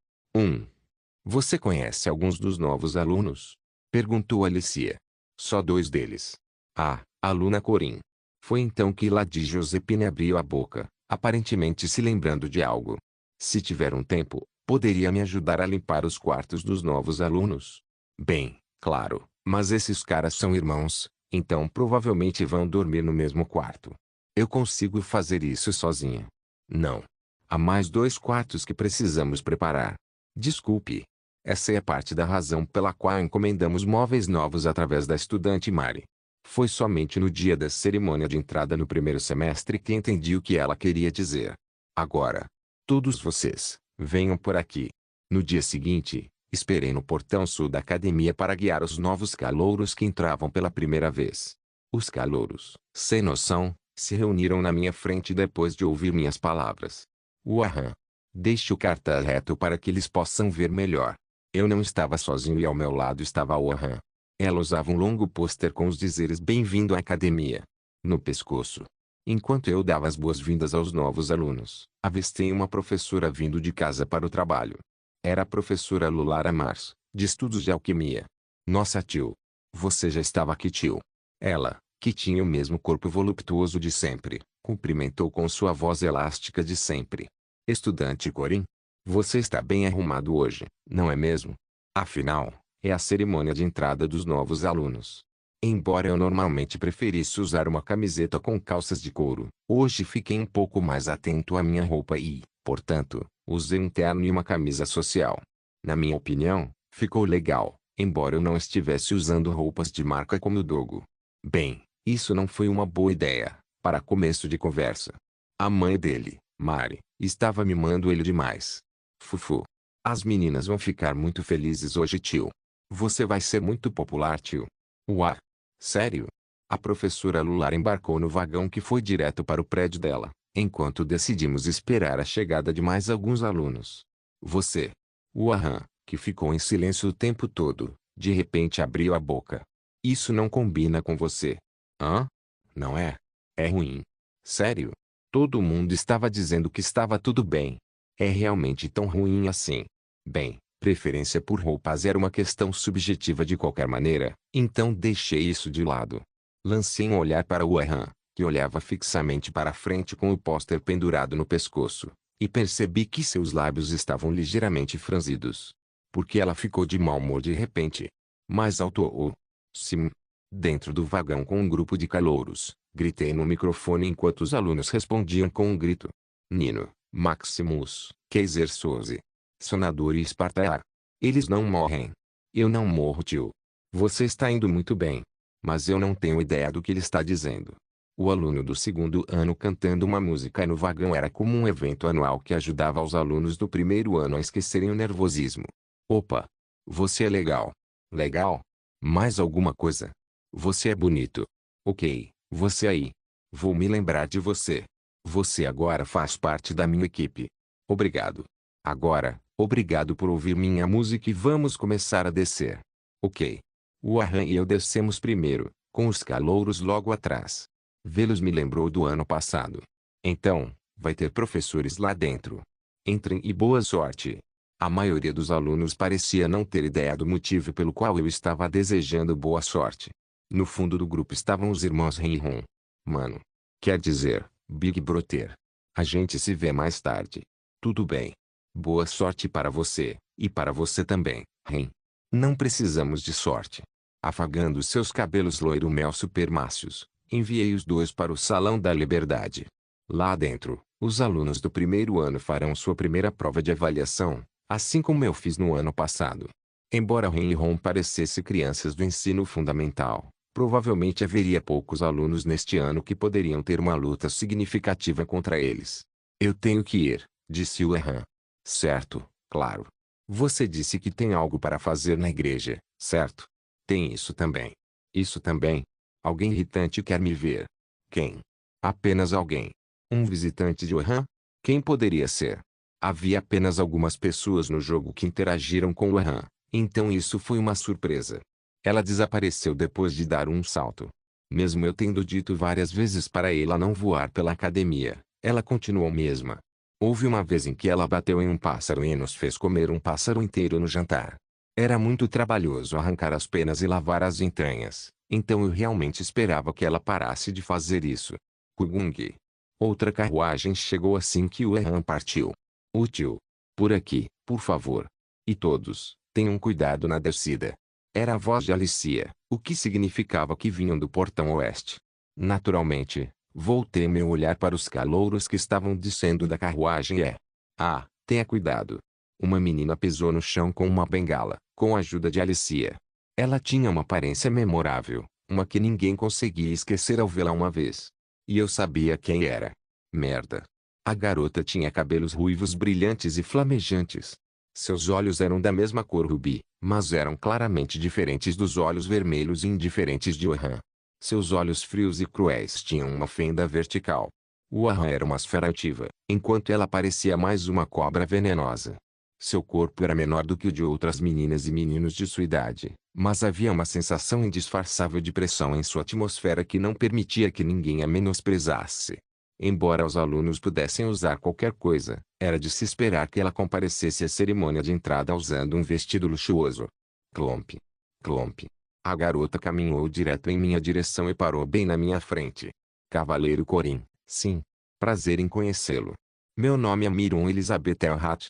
Você conhece alguns dos novos alunos? Perguntou Alicia. Só dois deles. A aluna Corin. Foi então que Lady Josephine abriu a boca, aparentemente se lembrando de algo. Se tiver um tempo, poderia me ajudar a limpar os quartos dos novos alunos? Bem, claro, mas esses caras são irmãos, então provavelmente vão dormir no mesmo quarto. Eu consigo fazer isso sozinha. Não. Há mais dois quartos que precisamos preparar. Desculpe. Essa é parte da razão pela qual encomendamos móveis novos através da estudante Mari. Foi somente no dia da cerimônia de entrada no primeiro semestre que entendi o que ela queria dizer. Agora, todos vocês, venham por aqui. No dia seguinte, esperei no portão sul da academia para guiar os novos calouros que entravam pela primeira vez. Os calouros, sem noção, se reuniram na minha frente depois de ouvir minhas palavras. Aham. Deixe o cartaz reto para que eles possam ver melhor. Eu não estava sozinho e ao meu lado estava o Aham. Ela usava um longo pôster com os dizeres Bem-vindo à academia no pescoço. Enquanto eu dava as boas-vindas aos novos alunos, avistei uma professora vindo de casa para o trabalho. Era a professora Lulara Mars, de estudos de alquimia. Nossa, tio. Você já estava aqui, tio. Ela, que tinha o mesmo corpo voluptuoso de sempre, cumprimentou com sua voz elástica de sempre. Estudante Corin, você está bem arrumado hoje, não é mesmo? Afinal, é a cerimônia de entrada dos novos alunos. Embora eu normalmente preferisse usar uma camiseta com calças de couro, hoje fiquei um pouco mais atento à minha roupa e, portanto, usei um terno e uma camisa social. Na minha opinião, ficou legal, embora eu não estivesse usando roupas de marca como o Dogo. Bem, isso não foi uma boa ideia, para começo de conversa. A mãe dele, Mari, estava mimando ele demais. Fufu. As meninas vão ficar muito felizes hoje, tio. Você vai ser muito popular, tio. Uau! Sério? A professora Lular embarcou no vagão que foi direto para o prédio dela, enquanto decidimos esperar a chegada de mais alguns alunos. Você. O Aham, que ficou em silêncio o tempo todo, de repente abriu a boca. Isso não combina com você. Hã? Não é? É ruim. Sério? Todo mundo estava dizendo que estava tudo bem. É realmente tão ruim assim? Bem, preferência por roupas era uma questão subjetiva de qualquer maneira, então deixei isso de lado. Lancei um olhar para o Erhan, que olhava fixamente para a frente com o pôster pendurado no pescoço, e percebi que seus lábios estavam ligeiramente franzidos. Porque ela ficou de mau humor de repente. Mais alto ou... Sim. Dentro do vagão com um grupo de calouros, gritei no microfone enquanto os alunos respondiam com um grito. Nino, Maximus, Kaiser Soze, Sonador e Spartaar. Eles não morrem. Eu não morro, tio. Você está indo muito bem. Mas eu não tenho ideia do que ele está dizendo. O aluno do segundo ano cantando uma música no vagão era como um evento anual que ajudava os alunos do primeiro ano a esquecerem o nervosismo. Opa! Você é legal. Legal? Mais alguma coisa? Você é bonito. Ok, você aí. Vou me lembrar de você. Você agora faz parte da minha equipe. Obrigado. Agora, obrigado por ouvir minha música e vamos começar a descer. Ok. O Arran e eu descemos primeiro, com os calouros logo atrás. Vê-los me lembrou do ano passado. Então, vai ter professores lá dentro. Entrem e boa sorte. A maioria dos alunos parecia não ter ideia do motivo pelo qual eu estava desejando boa sorte. No fundo do grupo estavam os irmãos Ren e Ron. Mano. Quer dizer, Big Brother. A gente se vê mais tarde. Tudo bem. Boa sorte para você, e para você também, Ren. Não precisamos de sorte. Afagando seus cabelos loiro-mel supermácios, enviei os dois para o Salão da Liberdade. Lá dentro, os alunos do primeiro ano farão sua primeira prova de avaliação, assim como eu fiz no ano passado. Embora Ren e Ron parecessem crianças do ensino fundamental, provavelmente haveria poucos alunos neste ano que poderiam ter uma luta significativa contra eles. Eu tenho que ir, disse o Erhan. Certo, claro. Você disse que tem algo para fazer na igreja, certo? Tem isso também. Isso também? Alguém irritante quer me ver. Quem? Apenas alguém. Um visitante de Erhan? Quem poderia ser? Havia apenas algumas pessoas no jogo que interagiram com o Erhan, então isso foi uma surpresa. Ela desapareceu depois de dar um salto. Mesmo eu tendo dito várias vezes para ela não voar pela academia, ela continuou mesma. Houve uma vez em que ela bateu em um pássaro e nos fez comer um pássaro inteiro no jantar. Era muito trabalhoso arrancar as penas e lavar as entranhas, então eu realmente esperava que ela parasse de fazer isso. Kugung. Outra carruagem chegou assim que o Erhan partiu. Útil. Por aqui, por favor. E todos, tenham cuidado na descida. Era a voz de Alicia, o que significava que vinham do portão oeste. Naturalmente, voltei meu olhar para os calouros que estavam descendo da carruagem e ah, tenha cuidado. Uma menina pisou no chão com uma bengala, com a ajuda de Alicia. Ela tinha uma aparência memorável, uma que ninguém conseguia esquecer ao vê-la uma vez. E eu sabia quem era. Merda. A garota tinha cabelos ruivos brilhantes e flamejantes. Seus olhos eram da mesma cor rubi, mas eram claramente diferentes dos olhos vermelhos e indiferentes de Erhan. Seus olhos frios e cruéis tinham uma fenda vertical. O Erhan era uma esfera altiva, enquanto ela parecia mais uma cobra venenosa. Seu corpo era menor do que o de outras meninas e meninos de sua idade, mas havia uma sensação indisfarçável de pressão em sua atmosfera que não permitia que ninguém a menosprezasse. Embora os alunos pudessem usar qualquer coisa, era de se esperar que ela comparecesse à cerimônia de entrada usando um vestido luxuoso. Clomp. Clomp. A garota caminhou direto em minha direção e parou bem na minha frente. Cavaleiro Corin, sim. Prazer em conhecê-lo. Meu nome é Miron Elizabeth Elhat.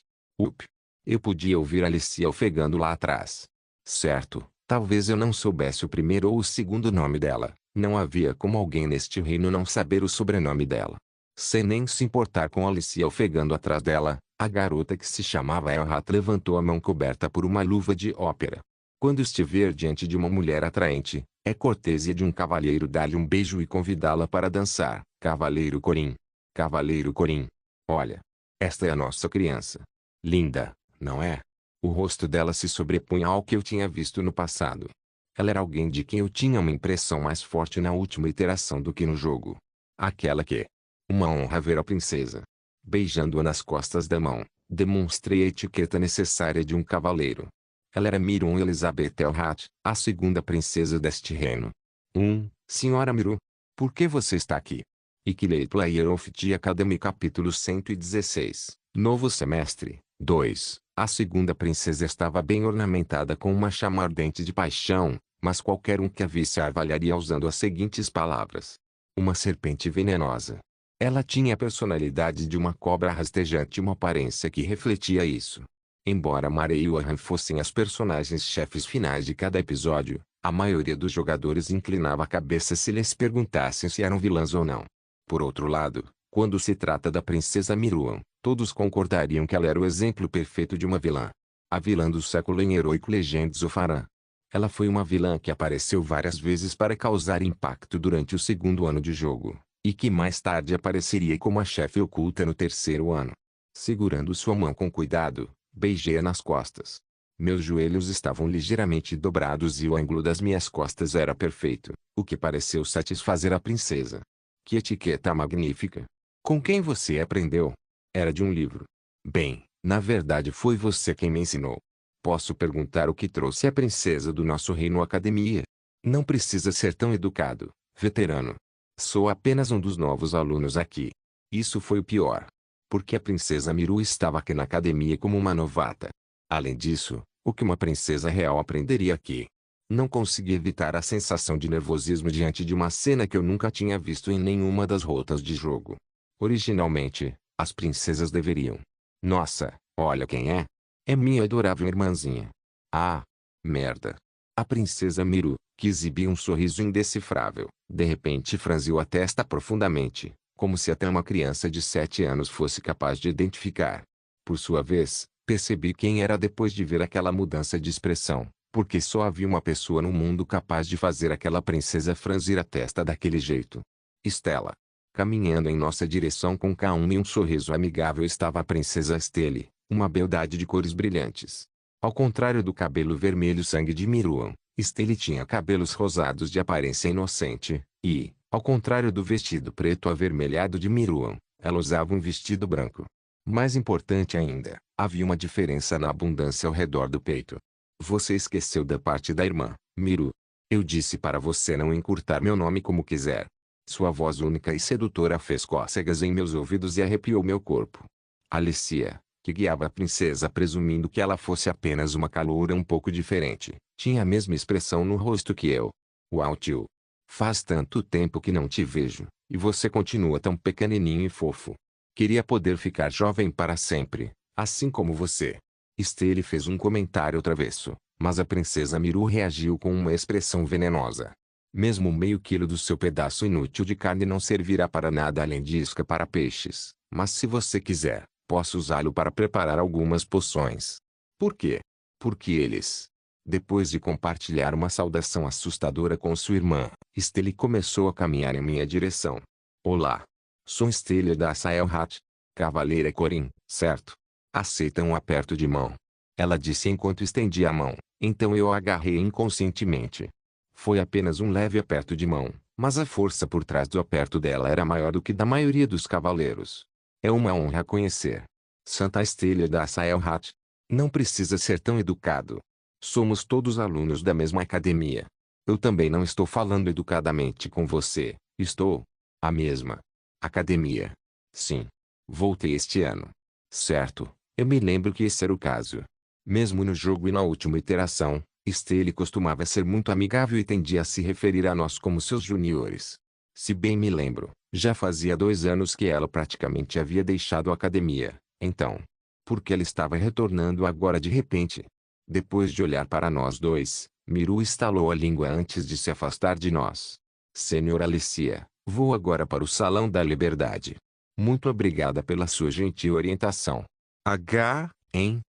Eu podia ouvir Alicia ofegando lá atrás. Certo, talvez eu não soubesse o primeiro ou o segundo nome dela. Não havia como alguém neste reino não saber o sobrenome dela. Sem nem se importar com Alicia ofegando atrás dela, a garota que se chamava Elhat levantou a mão coberta por uma luva de ópera. Quando estiver diante de uma mulher atraente, é cortesia de um cavalheiro dar-lhe um beijo e convidá-la para dançar. Cavaleiro Corin. Cavaleiro Corin. Olha. Esta é a nossa criança. Linda, não é? O rosto dela se sobrepunha ao que eu tinha visto no passado. Ela era alguém de quem eu tinha uma impressão mais forte na última iteração do que no jogo. Aquela que... Uma honra ver a princesa. Beijando-a nas costas da mão, demonstrei a etiqueta necessária de um cavaleiro. Ela era Miron Elizabeth Elhat, a segunda princesa deste reino. Senhora Miru. Por que você está aqui? Ickley Player of the Academy capítulo 116. Novo semestre. 2. A segunda princesa estava bem ornamentada com uma chama ardente de paixão, mas qualquer um que a visse a avaliaria usando as seguintes palavras: uma serpente venenosa. Ela tinha a personalidade de uma cobra rastejante e uma aparência que refletia isso. Embora Mary e Warren fossem as personagens-chefes finais de cada episódio, a maioria dos jogadores inclinava a cabeça se lhes perguntassem se eram vilãs ou não. Por outro lado, quando se trata da princesa Miruan, todos concordariam que ela era o exemplo perfeito de uma vilã. A vilã do século em Heroic Legends of Aran. Ela foi uma vilã que apareceu várias vezes para causar impacto durante o segundo ano de jogo, e que mais tarde apareceria como a chefe oculta no terceiro ano. Segurando sua mão com cuidado, beijei-a nas costas. Meus joelhos estavam ligeiramente dobrados e o ângulo das minhas costas era perfeito, o que pareceu satisfazer a princesa. Que etiqueta magnífica! Com quem você aprendeu? Era de um livro. Bem, na verdade foi você quem me ensinou. Posso perguntar o que trouxe a princesa do nosso reino à academia? Não precisa ser tão educado, veterano. Sou apenas um dos novos alunos aqui. Isso foi o pior. Porque a princesa Miru estava aqui na academia como uma novata. Além disso, o que uma princesa real aprenderia aqui? Não consegui evitar a sensação de nervosismo diante de uma cena que eu nunca tinha visto em nenhuma das rotas de jogo. Originalmente, as princesas deveriam. Nossa, olha quem é! É minha adorável irmãzinha. Ah, merda. A princesa Miru, que exibia um sorriso indecifrável, de repente franziu a testa profundamente, como se até uma criança de 7 anos fosse capaz de identificar. Por sua vez, percebi quem era depois de ver aquela mudança de expressão, porque só havia uma pessoa no mundo capaz de fazer aquela princesa franzir a testa daquele jeito. Stella. Caminhando em nossa direção com calma e um sorriso amigável estava a princesa Stelle, uma beldade de cores brilhantes. Ao contrário do cabelo vermelho sangue de Miruan, Stelle tinha cabelos rosados de aparência inocente, e, ao contrário do vestido preto avermelhado de Miruan, ela usava um vestido branco. Mais importante ainda, havia uma diferença na abundância ao redor do peito. Você esqueceu da parte da irmã, Miru. Eu disse para você não encurtar meu nome como quiser. Sua voz única e sedutora fez cócegas em meus ouvidos e arrepiou meu corpo. Alicia, que guiava a princesa presumindo que ela fosse apenas uma caloura um pouco diferente, tinha a mesma expressão no rosto que eu. Uau, tio! Faz tanto tempo que não te vejo, e você continua tão pequenininho e fofo. Queria poder ficar jovem para sempre, assim como você. Stelle fez um comentário travesso, mas a princesa Miru reagiu com uma expressão venenosa. Mesmo meio quilo do seu pedaço inútil de carne não servirá para nada além de isca para peixes, mas se você quiser, posso usá-lo para preparar algumas poções. Por quê? Porque eles... Depois de compartilhar uma saudação assustadora com sua irmã, Stelle começou a caminhar em minha direção. Olá. Sou Stelle da Saelhat. Cavaleira Corin, certo? Aceita um aperto de mão. Ela disse enquanto estendia a mão, então eu a agarrei inconscientemente. Foi apenas um leve aperto de mão, mas a força por trás do aperto dela era maior do que da maioria dos cavaleiros. É uma honra conhecer. Santa Stelle da Saelhat. Não precisa ser tão educado. Somos todos alunos da mesma academia. Eu também não estou falando educadamente com você, estou. A mesma academia. Sim. Voltei este ano. Certo, eu me lembro que esse era o caso. Mesmo no jogo e na última iteração, Stelle costumava ser muito amigável e tendia a se referir a nós como seus juniores. Se bem me lembro, já fazia 2 anos que ela praticamente havia deixado a academia, então. Por que ela estava retornando agora de repente? Depois de olhar para nós dois, Miru estalou a língua antes de se afastar de nós. Senhora Alicia, vou agora para o Salão da Liberdade. Muito obrigada pela sua gentil orientação. Hein?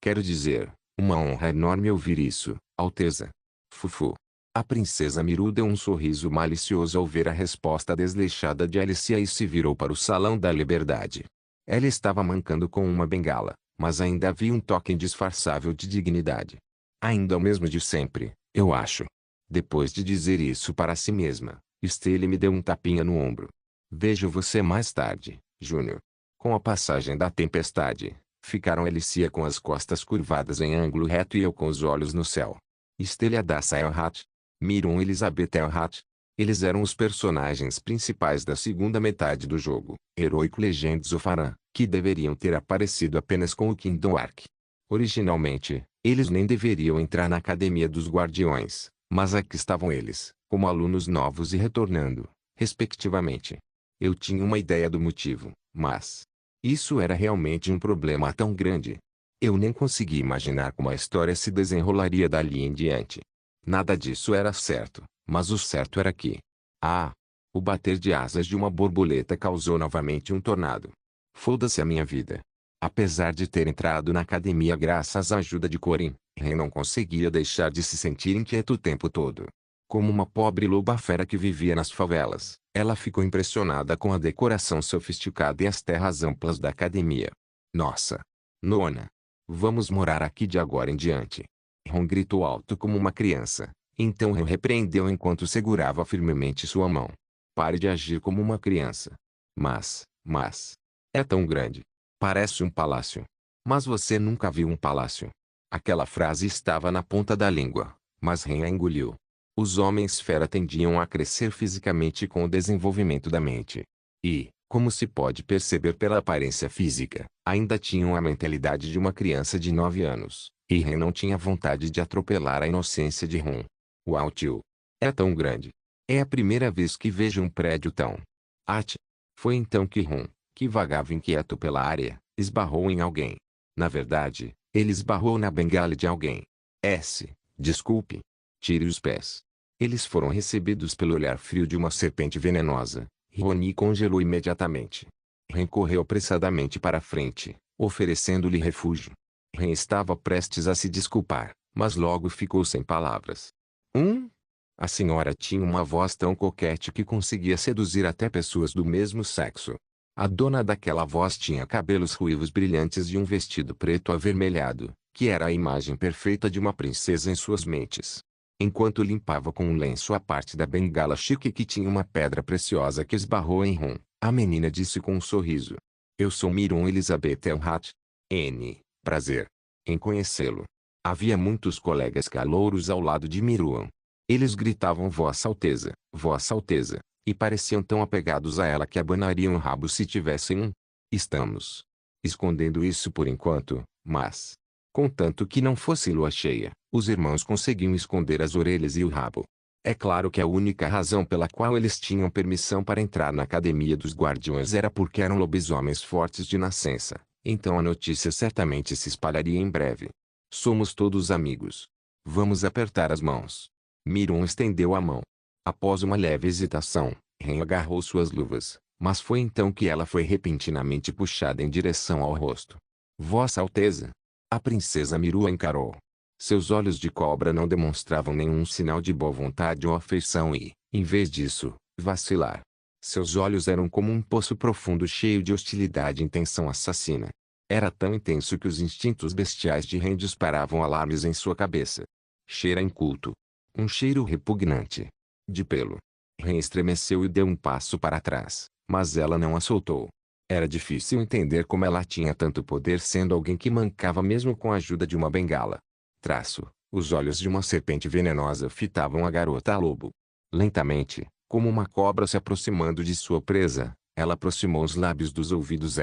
Quero dizer, uma honra enorme ouvir isso, Alteza. Fufu. A princesa Miru deu um sorriso malicioso ao ver a resposta desleixada de Alicia e se virou para o Salão da Liberdade. Ela estava mancando com uma bengala, mas ainda havia um toque indisfarçável de dignidade. Ainda o mesmo de sempre, eu acho. Depois de dizer isso para si mesma, Stelle me deu um tapinha no ombro. Vejo você mais tarde, Júnior. Com a passagem da tempestade, ficaram Alicia com as costas curvadas em ângulo reto e eu com os olhos no céu. Stelle da Saelhat. Miron Elizabeth Elhat. Eles eram os personagens principais da segunda metade do jogo, Heroic Legends of Aran, que deveriam ter aparecido apenas com o Kingdom Arc. Originalmente, eles nem deveriam entrar na Academia dos Guardiões, mas aqui estavam eles, como alunos novos e retornando, respectivamente. Eu tinha uma ideia do motivo, mas isso era realmente um problema tão grande. Eu nem conseguia imaginar como a história se desenrolaria dali em diante. Nada disso era certo, mas o certo era que o bater de asas de uma borboleta causou novamente um tornado. Foda-se a minha vida. Apesar de ter entrado na academia graças à ajuda de Corin, Ren não conseguia deixar de se sentir inquieto o tempo todo. Como uma pobre loba-fera que vivia nas favelas, ela ficou impressionada com a decoração sofisticada e as terras amplas da academia. Nossa! Nona! Vamos morar aqui de agora em diante. Ron gritou alto como uma criança. Então Ren repreendeu enquanto segurava firmemente sua mão. Pare de agir como uma criança. Mas, é tão grande. Parece um palácio. Mas você nunca viu um palácio. Aquela frase estava na ponta da língua, mas Ren a engoliu. Os homens fera tendiam a crescer fisicamente com o desenvolvimento da mente. E, como se pode perceber pela aparência física, ainda tinham a mentalidade de uma criança de 9 anos. E Ren não tinha vontade de atropelar a inocência de Ron. Uau, tio! É tão grande. É a primeira vez que vejo um prédio tão... Foi então que Ron, que vagava inquieto pela área, esbarrou em alguém. Na verdade, ele esbarrou na bengala de alguém. Desculpe. Tire os pés. Eles foram recebidos pelo olhar frio de uma serpente venenosa. Rony congelou imediatamente. Ren correu apressadamente para a frente, oferecendo-lhe refúgio. Ren estava prestes a se desculpar, mas logo ficou sem palavras. A senhora tinha uma voz tão coquete que conseguia seduzir até pessoas do mesmo sexo. A dona daquela voz tinha cabelos ruivos brilhantes e um vestido preto avermelhado, que era a imagem perfeita de uma princesa em suas mentes. Enquanto limpava com um lenço a parte da bengala chique que tinha uma pedra preciosa que esbarrou em Ron, a menina disse com um sorriso. Eu sou Miron Elizabeth Elhat. Prazer em conhecê-lo. Havia muitos colegas calouros ao lado de Miron. Eles gritavam Vossa Alteza, e pareciam tão apegados a ela que abanariam o rabo se tivessem um. Estamos escondendo isso por enquanto, mas, contanto que não fosse lua cheia, os irmãos conseguiam esconder as orelhas e o rabo. É claro que a única razão pela qual eles tinham permissão para entrar na Academia dos Guardiões era porque eram lobisomens fortes de nascença, então a notícia certamente se espalharia em breve. Somos todos amigos. Vamos apertar as mãos. Miron estendeu a mão. Após uma leve hesitação, Ren agarrou suas luvas, mas foi então que ela foi repentinamente puxada em direção ao rosto. Vossa Alteza! A princesa Miru a encarou. Seus olhos de cobra não demonstravam nenhum sinal de boa vontade ou afeição e, em vez disso, vacilar. Seus olhos eram como um poço profundo cheio de hostilidade e intenção assassina. Era tão intenso que os instintos bestiais de Ren disparavam alarmes em sua cabeça. Cheira inculto. Um cheiro repugnante. De pelo. Ren estremeceu e deu um passo para trás, mas ela não a soltou. Era difícil entender como ela tinha tanto poder sendo alguém que mancava mesmo com a ajuda de uma bengala. Os olhos de uma serpente venenosa fitavam a garota lobo. Lentamente, como uma cobra se aproximando de sua presa, ela aproximou os lábios dos ouvidos.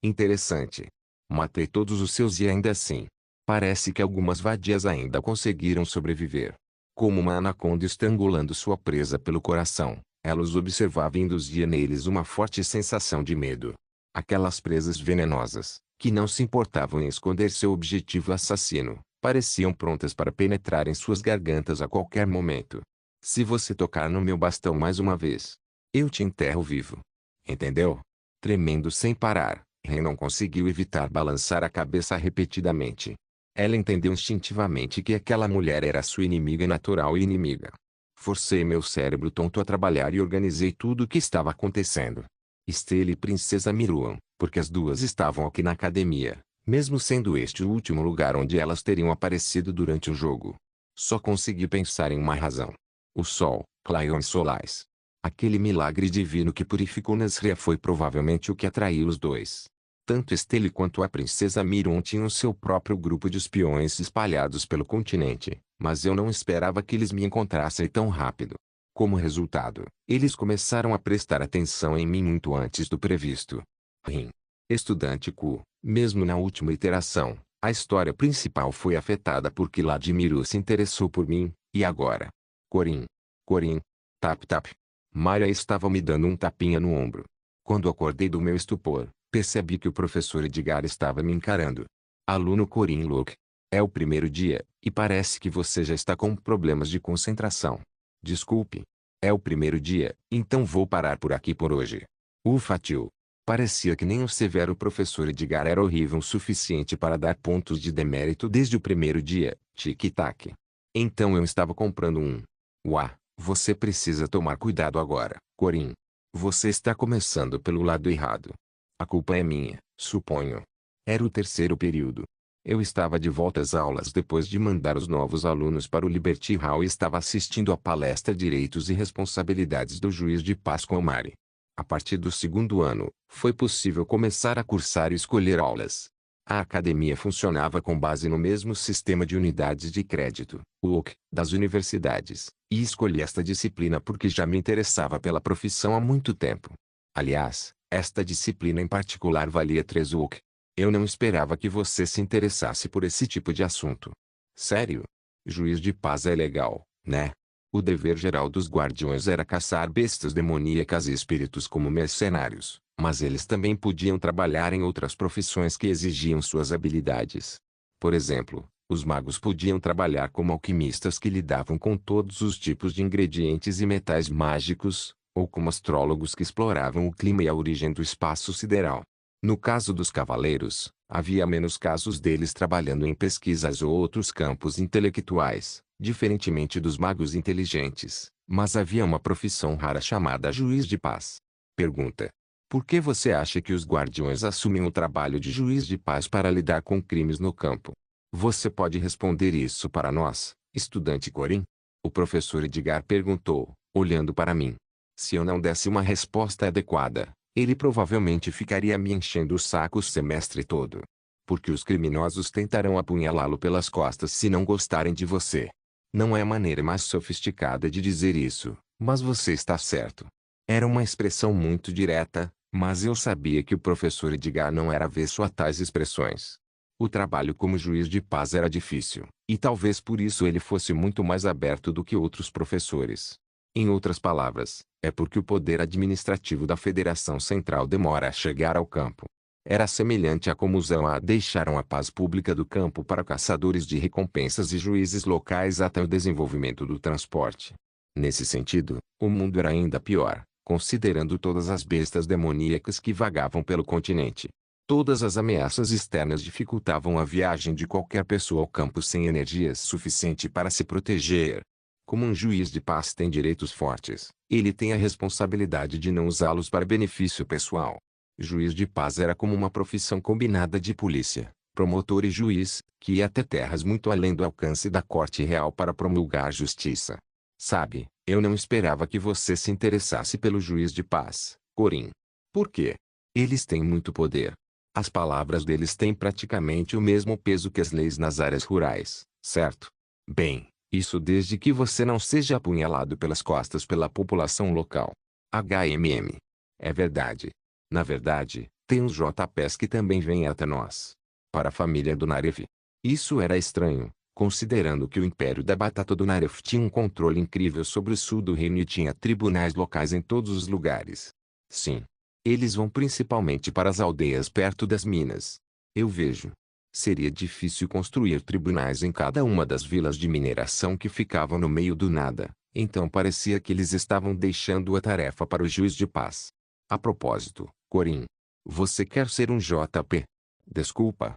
Interessante. Matei todos os seus e ainda assim. Parece que algumas vadias ainda conseguiram sobreviver. Como uma anaconda estrangulando sua presa pelo coração, ela os observava e induzia neles uma forte sensação de medo. Aquelas presas venenosas, que não se importavam em esconder seu objetivo assassino, pareciam prontas para penetrar em suas gargantas a qualquer momento. Se você tocar no meu bastão mais uma vez, eu te enterro vivo. Entendeu? Tremendo sem parar, Ren não conseguiu evitar balançar a cabeça repetidamente. Ela entendeu instintivamente que aquela mulher era sua inimiga natural e inimiga. Forcei meu cérebro tonto a trabalhar e organizei tudo o que estava acontecendo. Estelle e Princesa Miruan, porque as duas estavam aqui na academia, mesmo sendo este o último lugar onde elas teriam aparecido durante o jogo. Só consegui pensar em uma razão. O sol, Claion Solais. Aquele milagre divino que purificou Nazria foi provavelmente o que atraiu os dois. Tanto Estelle quanto a Princesa Miron tinham seu próprio grupo de espiões espalhados pelo continente, mas eu não esperava que eles me encontrassem tão rápido. Como resultado, eles começaram a prestar atenção em mim muito antes do previsto. Rim. Estudante Q. Mesmo na última iteração, a história principal foi afetada porque Vladimiro se interessou por mim, e agora? Corim. Corim. Tap tap. Maria estava me dando um tapinha no ombro. Quando acordei do meu estupor, percebi que o professor Edgar estava me encarando. Aluno Corim Luke. É o primeiro dia, e parece que você já está com problemas de concentração. Desculpe. É o primeiro dia, então vou parar por aqui por hoje. Ufa tio. Parecia que nem o severo professor Edgar era horrível o suficiente para dar pontos de demérito desde o primeiro dia, tic-tac. Então eu estava comprando um. Uá, você precisa tomar cuidado agora, Corim. Você está começando pelo lado errado. A culpa é minha, suponho. Era o terceiro período. Eu estava de volta às aulas depois de mandar os novos alunos para o Liberty Hall e estava assistindo à palestra Direitos e Responsabilidades do Juiz de Paz com Mari. A partir do segundo ano, foi possível começar a cursar e escolher aulas. A academia funcionava com base no mesmo sistema de unidades de crédito, UOC, das universidades, e escolhi esta disciplina porque já me interessava pela profissão há muito tempo. Aliás, esta disciplina em particular valia 3 UOC. Eu não esperava que você se interessasse por esse tipo de assunto. Sério? Juiz de paz é legal, né? O dever geral dos guardiões era caçar bestas demoníacas e espíritos como mercenários, mas eles também podiam trabalhar em outras profissões que exigiam suas habilidades. Por exemplo, os magos podiam trabalhar como alquimistas que lidavam com todos os tipos de ingredientes e metais mágicos, ou como astrólogos que exploravam o clima e a origem do espaço sideral. No caso dos cavaleiros, havia menos casos deles trabalhando em pesquisas ou outros campos intelectuais, diferentemente dos magos inteligentes, mas havia uma profissão rara chamada juiz de paz. Pergunta: por que você acha que os guardiões assumem o trabalho de juiz de paz para lidar com crimes no campo? Você pode responder isso para nós, estudante Corim? O professor Edgar perguntou, olhando para mim. Se eu não desse uma resposta adequada, ele provavelmente ficaria me enchendo o saco o semestre todo. Porque os criminosos tentarão apunhalá-lo pelas costas se não gostarem de você. Não é a maneira mais sofisticada de dizer isso, mas você está certo. Era uma expressão muito direta, mas eu sabia que o professor Edgar não era avesso a tais expressões. O trabalho como juiz de paz era difícil, e talvez por isso ele fosse muito mais aberto do que outros professores. Em outras palavras, é porque o poder administrativo da Federação Central demora a chegar ao campo. Era semelhante a como os AMA deixaram a paz pública do campo para caçadores de recompensas e juízes locais até o desenvolvimento do transporte. Nesse sentido, o mundo era ainda pior, considerando todas as bestas demoníacas que vagavam pelo continente. Todas as ameaças externas dificultavam a viagem de qualquer pessoa ao campo sem energia suficiente para se proteger. Como um juiz de paz tem direitos fortes, ele tem a responsabilidade de não usá-los para benefício pessoal. Juiz de paz era como uma profissão combinada de polícia, promotor e juiz, que ia até terras muito além do alcance da corte real para promulgar justiça. Sabe, eu não esperava que você se interessasse pelo juiz de paz, Corim. Por quê? Eles têm muito poder. As palavras deles têm praticamente o mesmo peso que as leis nas áreas rurais, certo? Bem, isso desde que você não seja apunhalado pelas costas pela população local. HMM. É verdade. Na verdade, tem uns JPs que também vêm até nós. Para a família do Naref. Isso era estranho, considerando que o Império da Batata do Naref tinha um controle incrível sobre o sul do reino e tinha tribunais locais em todos os lugares. Sim. Eles vão principalmente para as aldeias perto das minas. Eu vejo. Seria difícil construir tribunais em cada uma das vilas de mineração que ficavam no meio do nada, então parecia que eles estavam deixando a tarefa para o juiz de paz. A propósito, Corim, você quer ser um JP? Desculpa.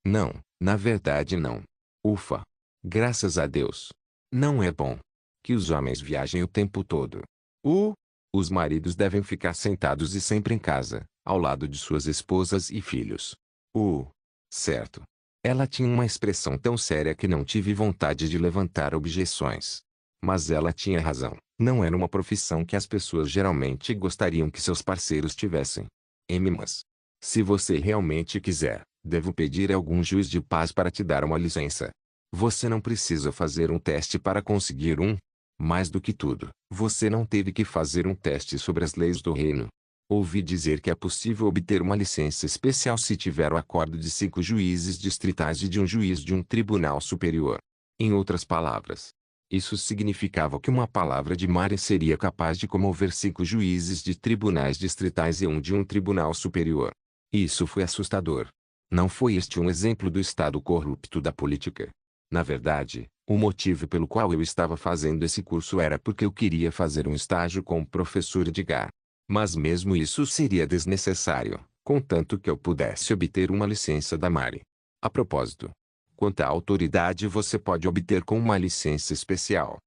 Não, na verdade não. Ufa. Graças a Deus. Não é bom que os homens viajem o tempo todo. Os maridos devem ficar sentados e sempre em casa, ao lado de suas esposas e filhos. Certo. Ela tinha uma expressão tão séria que não tive vontade de levantar objeções. Mas ela tinha razão. Não era uma profissão que as pessoas geralmente gostariam que seus parceiros tivessem. Mas, se você realmente quiser, devo pedir a algum juiz de paz para te dar uma licença. Você não precisa fazer um teste para conseguir um. Mais do que tudo, você não teve que fazer um teste sobre as leis do reino. Ouvi dizer que é possível obter uma licença especial se tiver o acordo de 5 juízes distritais e de um juiz de um tribunal superior. Em outras palavras, isso significava que uma palavra de Mari seria capaz de comover 5 juízes de tribunais distritais e um de um tribunal superior. Isso foi assustador. Não foi este um exemplo do estado corrupto da política? Na verdade, o motivo pelo qual eu estava fazendo esse curso era porque eu queria fazer um estágio com o professor Edgar. Mas mesmo isso seria desnecessário, contanto que eu pudesse obter uma licença da Mari. A propósito, quanta autoridade você pode obter com uma licença especial?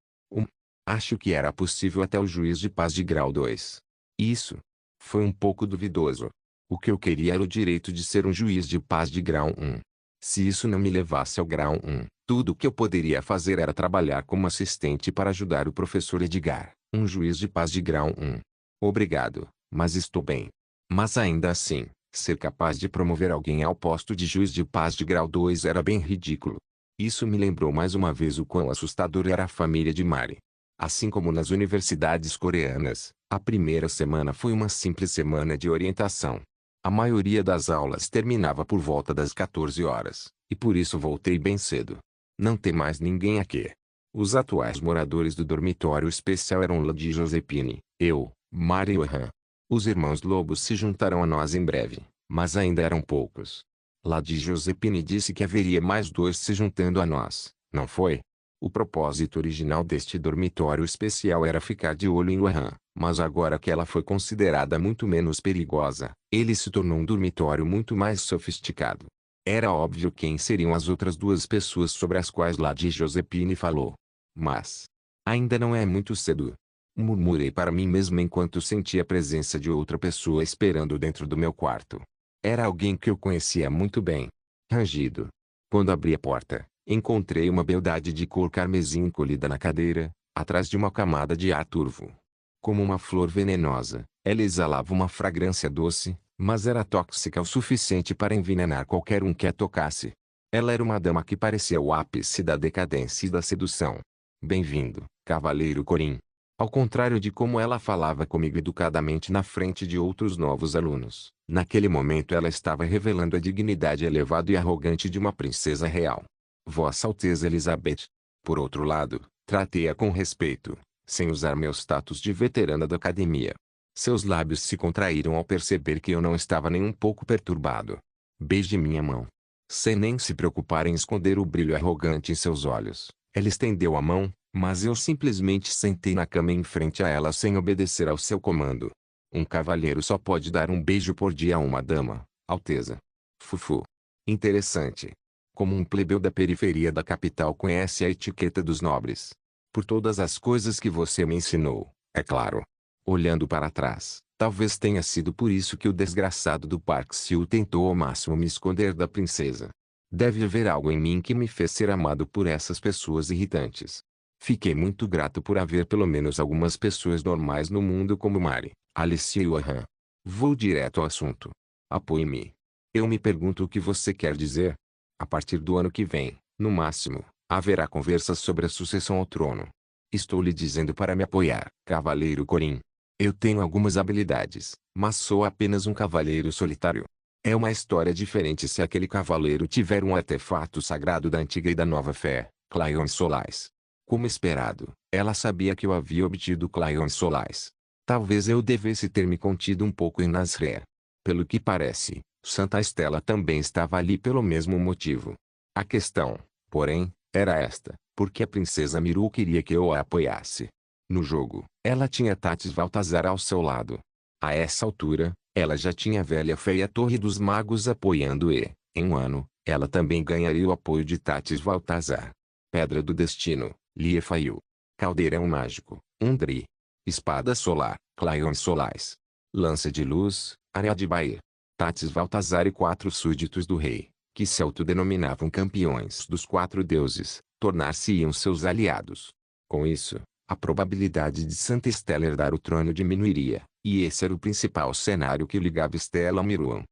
Acho que era possível até o juiz de paz de grau 2. Isso foi um pouco duvidoso. O que eu queria era o direito de ser um juiz de paz de grau 1. Se isso não me levasse ao grau 1, tudo o que eu poderia fazer era trabalhar como assistente para ajudar o professor Edgar, um juiz de paz de grau 1. Obrigado, mas estou bem. Mas ainda assim, ser capaz de promover alguém ao posto de juiz de paz de grau 2 era bem ridículo. Isso me lembrou mais uma vez o quão assustador era a família de Mari. Assim como nas universidades coreanas, a primeira semana foi uma simples semana de orientação. A maioria das aulas terminava por volta das 14 horas, e por isso voltei bem cedo. Não tem mais ninguém aqui. Os atuais moradores do dormitório especial eram Lady Josepine, eu, Mari e Johan. Os irmãos Lobos se juntarão a nós em breve, mas ainda eram poucos. Lady Josepine disse que haveria mais 2 se juntando a nós, não foi? O propósito original deste dormitório especial era ficar de olho em Johan, mas agora que ela foi considerada muito menos perigosa, ele se tornou um dormitório muito mais sofisticado. Era óbvio quem seriam as outras 2 pessoas sobre as quais Lady Josepine falou. Mas ainda não é muito cedo. Murmurei para mim mesmo enquanto sentia a presença de outra pessoa esperando dentro do meu quarto. Era alguém que eu conhecia muito bem. Rangido. Quando abri a porta, encontrei uma beldade de cor carmesim encolhida na cadeira, atrás de uma camada de ar turvo. Como uma flor venenosa, ela exalava uma fragrância doce, mas era tóxica o suficiente para envenenar qualquer um que a tocasse. Ela era uma dama que parecia o ápice da decadência e da sedução. Bem-vindo, Cavaleiro Corim. Ao contrário de como ela falava comigo educadamente na frente de outros novos alunos, naquele momento ela estava revelando a dignidade elevada e arrogante de uma princesa real. Vossa Alteza Elizabeth. Por outro lado, tratei-a com respeito, sem usar meu status de veterana da academia. Seus lábios se contraíram ao perceber que eu não estava nem um pouco perturbado. Beije minha mão. Sem nem se preocupar em esconder o brilho arrogante em seus olhos, ela estendeu a mão, mas eu simplesmente sentei na cama em frente a ela sem obedecer ao seu comando. Um cavalheiro só pode dar um beijo por dia a uma dama, Alteza. Fufu. Interessante. Como um plebeu da periferia da capital conhece a etiqueta dos nobres. Por todas as coisas que você me ensinou, é claro. Olhando para trás, talvez tenha sido por isso que o desgraçado do Park Seo tentou ao máximo me esconder da princesa. Deve haver algo em mim que me fez ser amado por essas pessoas irritantes. Fiquei muito grato por haver pelo menos algumas pessoas normais no mundo como Mari, Alice e Johan. Vou direto ao assunto. Apoie-me. Eu me pergunto o que você quer dizer. A partir do ano que vem, no máximo, haverá conversas sobre a sucessão ao trono. Estou lhe dizendo para me apoiar, Cavaleiro Corim. Eu tenho algumas habilidades, mas sou apenas um cavaleiro solitário. É uma história diferente se aquele cavaleiro tiver um artefato sagrado da antiga e da nova fé, Claion Solais. Como esperado, ela sabia que eu havia obtido Claion Solais. Talvez eu devesse ter me contido um pouco em Nazré. Pelo que parece, Santa Estela também estava ali pelo mesmo motivo. A questão, porém, era esta: por que a princesa Miru queria que eu a apoiasse? No jogo, ela tinha Tatis Valtazar ao seu lado. A essa altura, ela já tinha a velha fé e a Torre dos Magos apoiando e, em um ano, ela também ganharia o apoio de Tatis Valtazar. Pedra do Destino, Liefaiu. Caldeirão Mágico, Undri. Espada Solar, Claion Solais. Lança de Luz, Ariadbair. Tatis Valtazar e 4 súditos do rei, que se autodenominavam campeões dos 4 deuses, tornar-se-iam seus aliados. Com isso, a probabilidade de Santa Estela herdar o trono diminuiria, e esse era o principal cenário que ligava Estela a Miruan.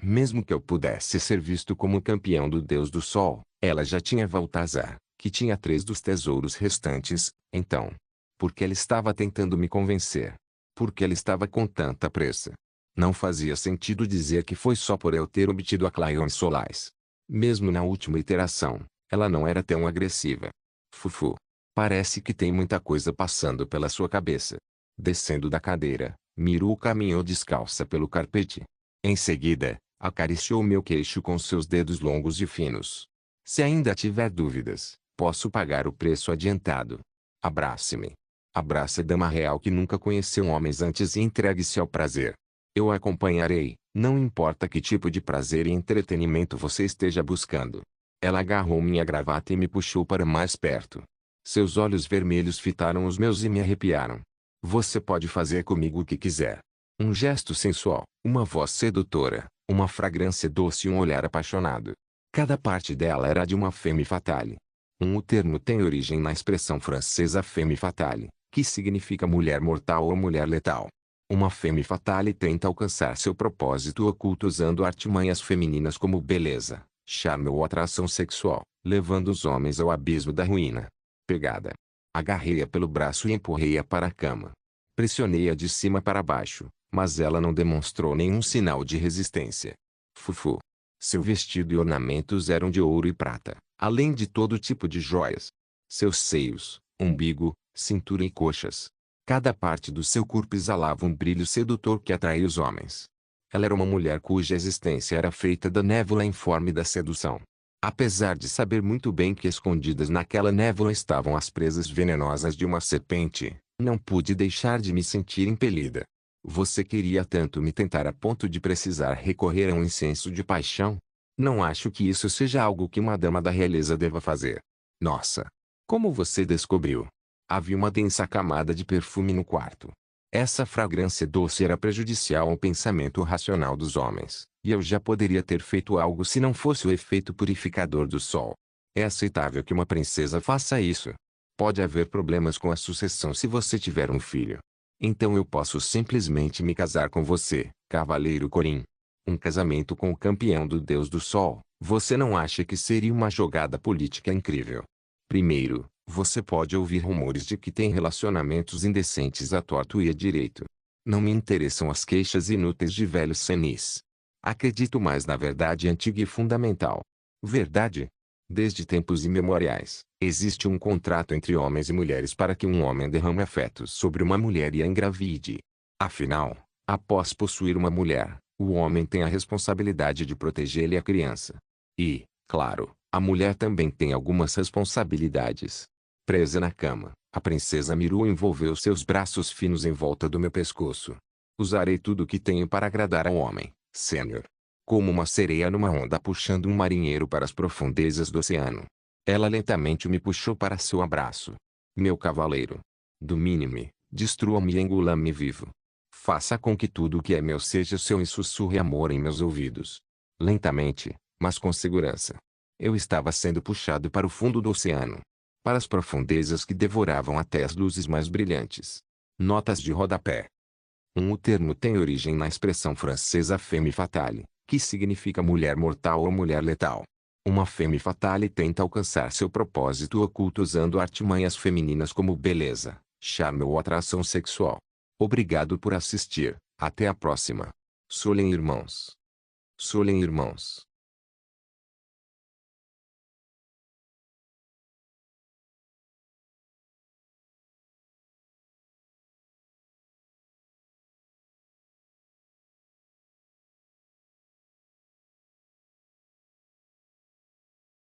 Mesmo que eu pudesse ser visto como campeão do Deus do Sol, ela já tinha Valtazar, que tinha 3 dos tesouros restantes, então Porque ela estava tentando me convencer. Porque ela estava com tanta pressa. Não fazia sentido dizer que foi só por eu ter obtido a Clyon Solais. Mesmo na última iteração, ela não era tão agressiva. Fufu. Parece que tem muita coisa passando pela sua cabeça. Descendo da cadeira, Miru caminhou descalça pelo carpete. Em seguida, acariciou meu queixo com seus dedos longos e finos. Se ainda tiver dúvidas, posso pagar o preço adiantado. Abrace-me. Abrace a dama real que nunca conheceu homens antes e entregue-se ao prazer. Eu a acompanharei, não importa que tipo de prazer e entretenimento você esteja buscando. Ela agarrou minha gravata e me puxou para mais perto. Seus olhos vermelhos fitaram os meus e me arrepiaram. Você pode fazer comigo o que quiser. Um gesto sensual, uma voz sedutora, uma fragrância doce e um olhar apaixonado. Cada parte dela era de uma femme fatale. O termo tem origem na expressão francesa femme fatale, que significa mulher mortal ou mulher letal. Uma femme fatale tenta alcançar seu propósito oculto usando artimanhas femininas como beleza, charme ou atração sexual, levando os homens ao abismo da ruína. Pegada. Agarrei-a pelo braço e empurrei-a para a cama. Pressionei-a de cima para baixo, mas ela não demonstrou nenhum sinal de resistência. Fufu. Seu vestido e ornamentos eram de ouro e prata, além de todo tipo de joias. Seus seios, umbigo, cintura e coxas. Cada parte do seu corpo exalava um brilho sedutor que atraía os homens. Ela era uma mulher cuja existência era feita da névoa informe da sedução. Apesar de saber muito bem que escondidas naquela névoa estavam as presas venenosas de uma serpente, não pude deixar de me sentir impelida. Você queria tanto me tentar a ponto de precisar recorrer a um incenso de paixão? Não acho que isso seja algo que uma dama da realeza deva fazer. Nossa! Como você descobriu? Havia uma densa camada de perfume no quarto. Essa fragrância doce era prejudicial ao pensamento racional dos homens, e eu já poderia ter feito algo se não fosse o efeito purificador do sol. É aceitável que uma princesa faça isso. Pode haver problemas com a sucessão se você tiver um filho. Então eu posso simplesmente me casar com você, Cavaleiro Corim. Um casamento com o campeão do Deus do Sol, você não acha que seria uma jogada política incrível? Primeiro, você pode ouvir rumores de que tem relacionamentos indecentes à torto e à direito. Não me interessam as queixas inúteis de velhos senis. Acredito mais na verdade antiga e fundamental. Verdade? Desde tempos imemoriais, existe um contrato entre homens e mulheres para que um homem derrame afetos sobre uma mulher e a engravide. Afinal, após possuir uma mulher, o homem tem a responsabilidade de protegê-la e a criança. E, claro, a mulher também tem algumas responsabilidades. Presa na cama, a princesa Miru envolveu seus braços finos em volta do meu pescoço. Usarei tudo o que tenho para agradar ao homem, Senhor. Como uma sereia numa onda puxando um marinheiro para as profundezas do oceano. Ela lentamente me puxou para seu abraço. Meu cavaleiro. Domine-me, destrua-me e engula-me vivo. Faça com que tudo o que é meu seja seu e sussurre amor em meus ouvidos. Lentamente, mas com segurança. Eu estava sendo puxado para o fundo do oceano. Para as profundezas que devoravam até as luzes mais brilhantes. Notas de rodapé. O termo tem origem na expressão francesa femme fatale, que significa mulher mortal ou mulher letal. Uma femme fatale tenta alcançar seu propósito oculto usando artimanhas femininas como beleza, charme ou atração sexual. Obrigado por assistir, até a próxima. Solen irmãos. Solen irmãos.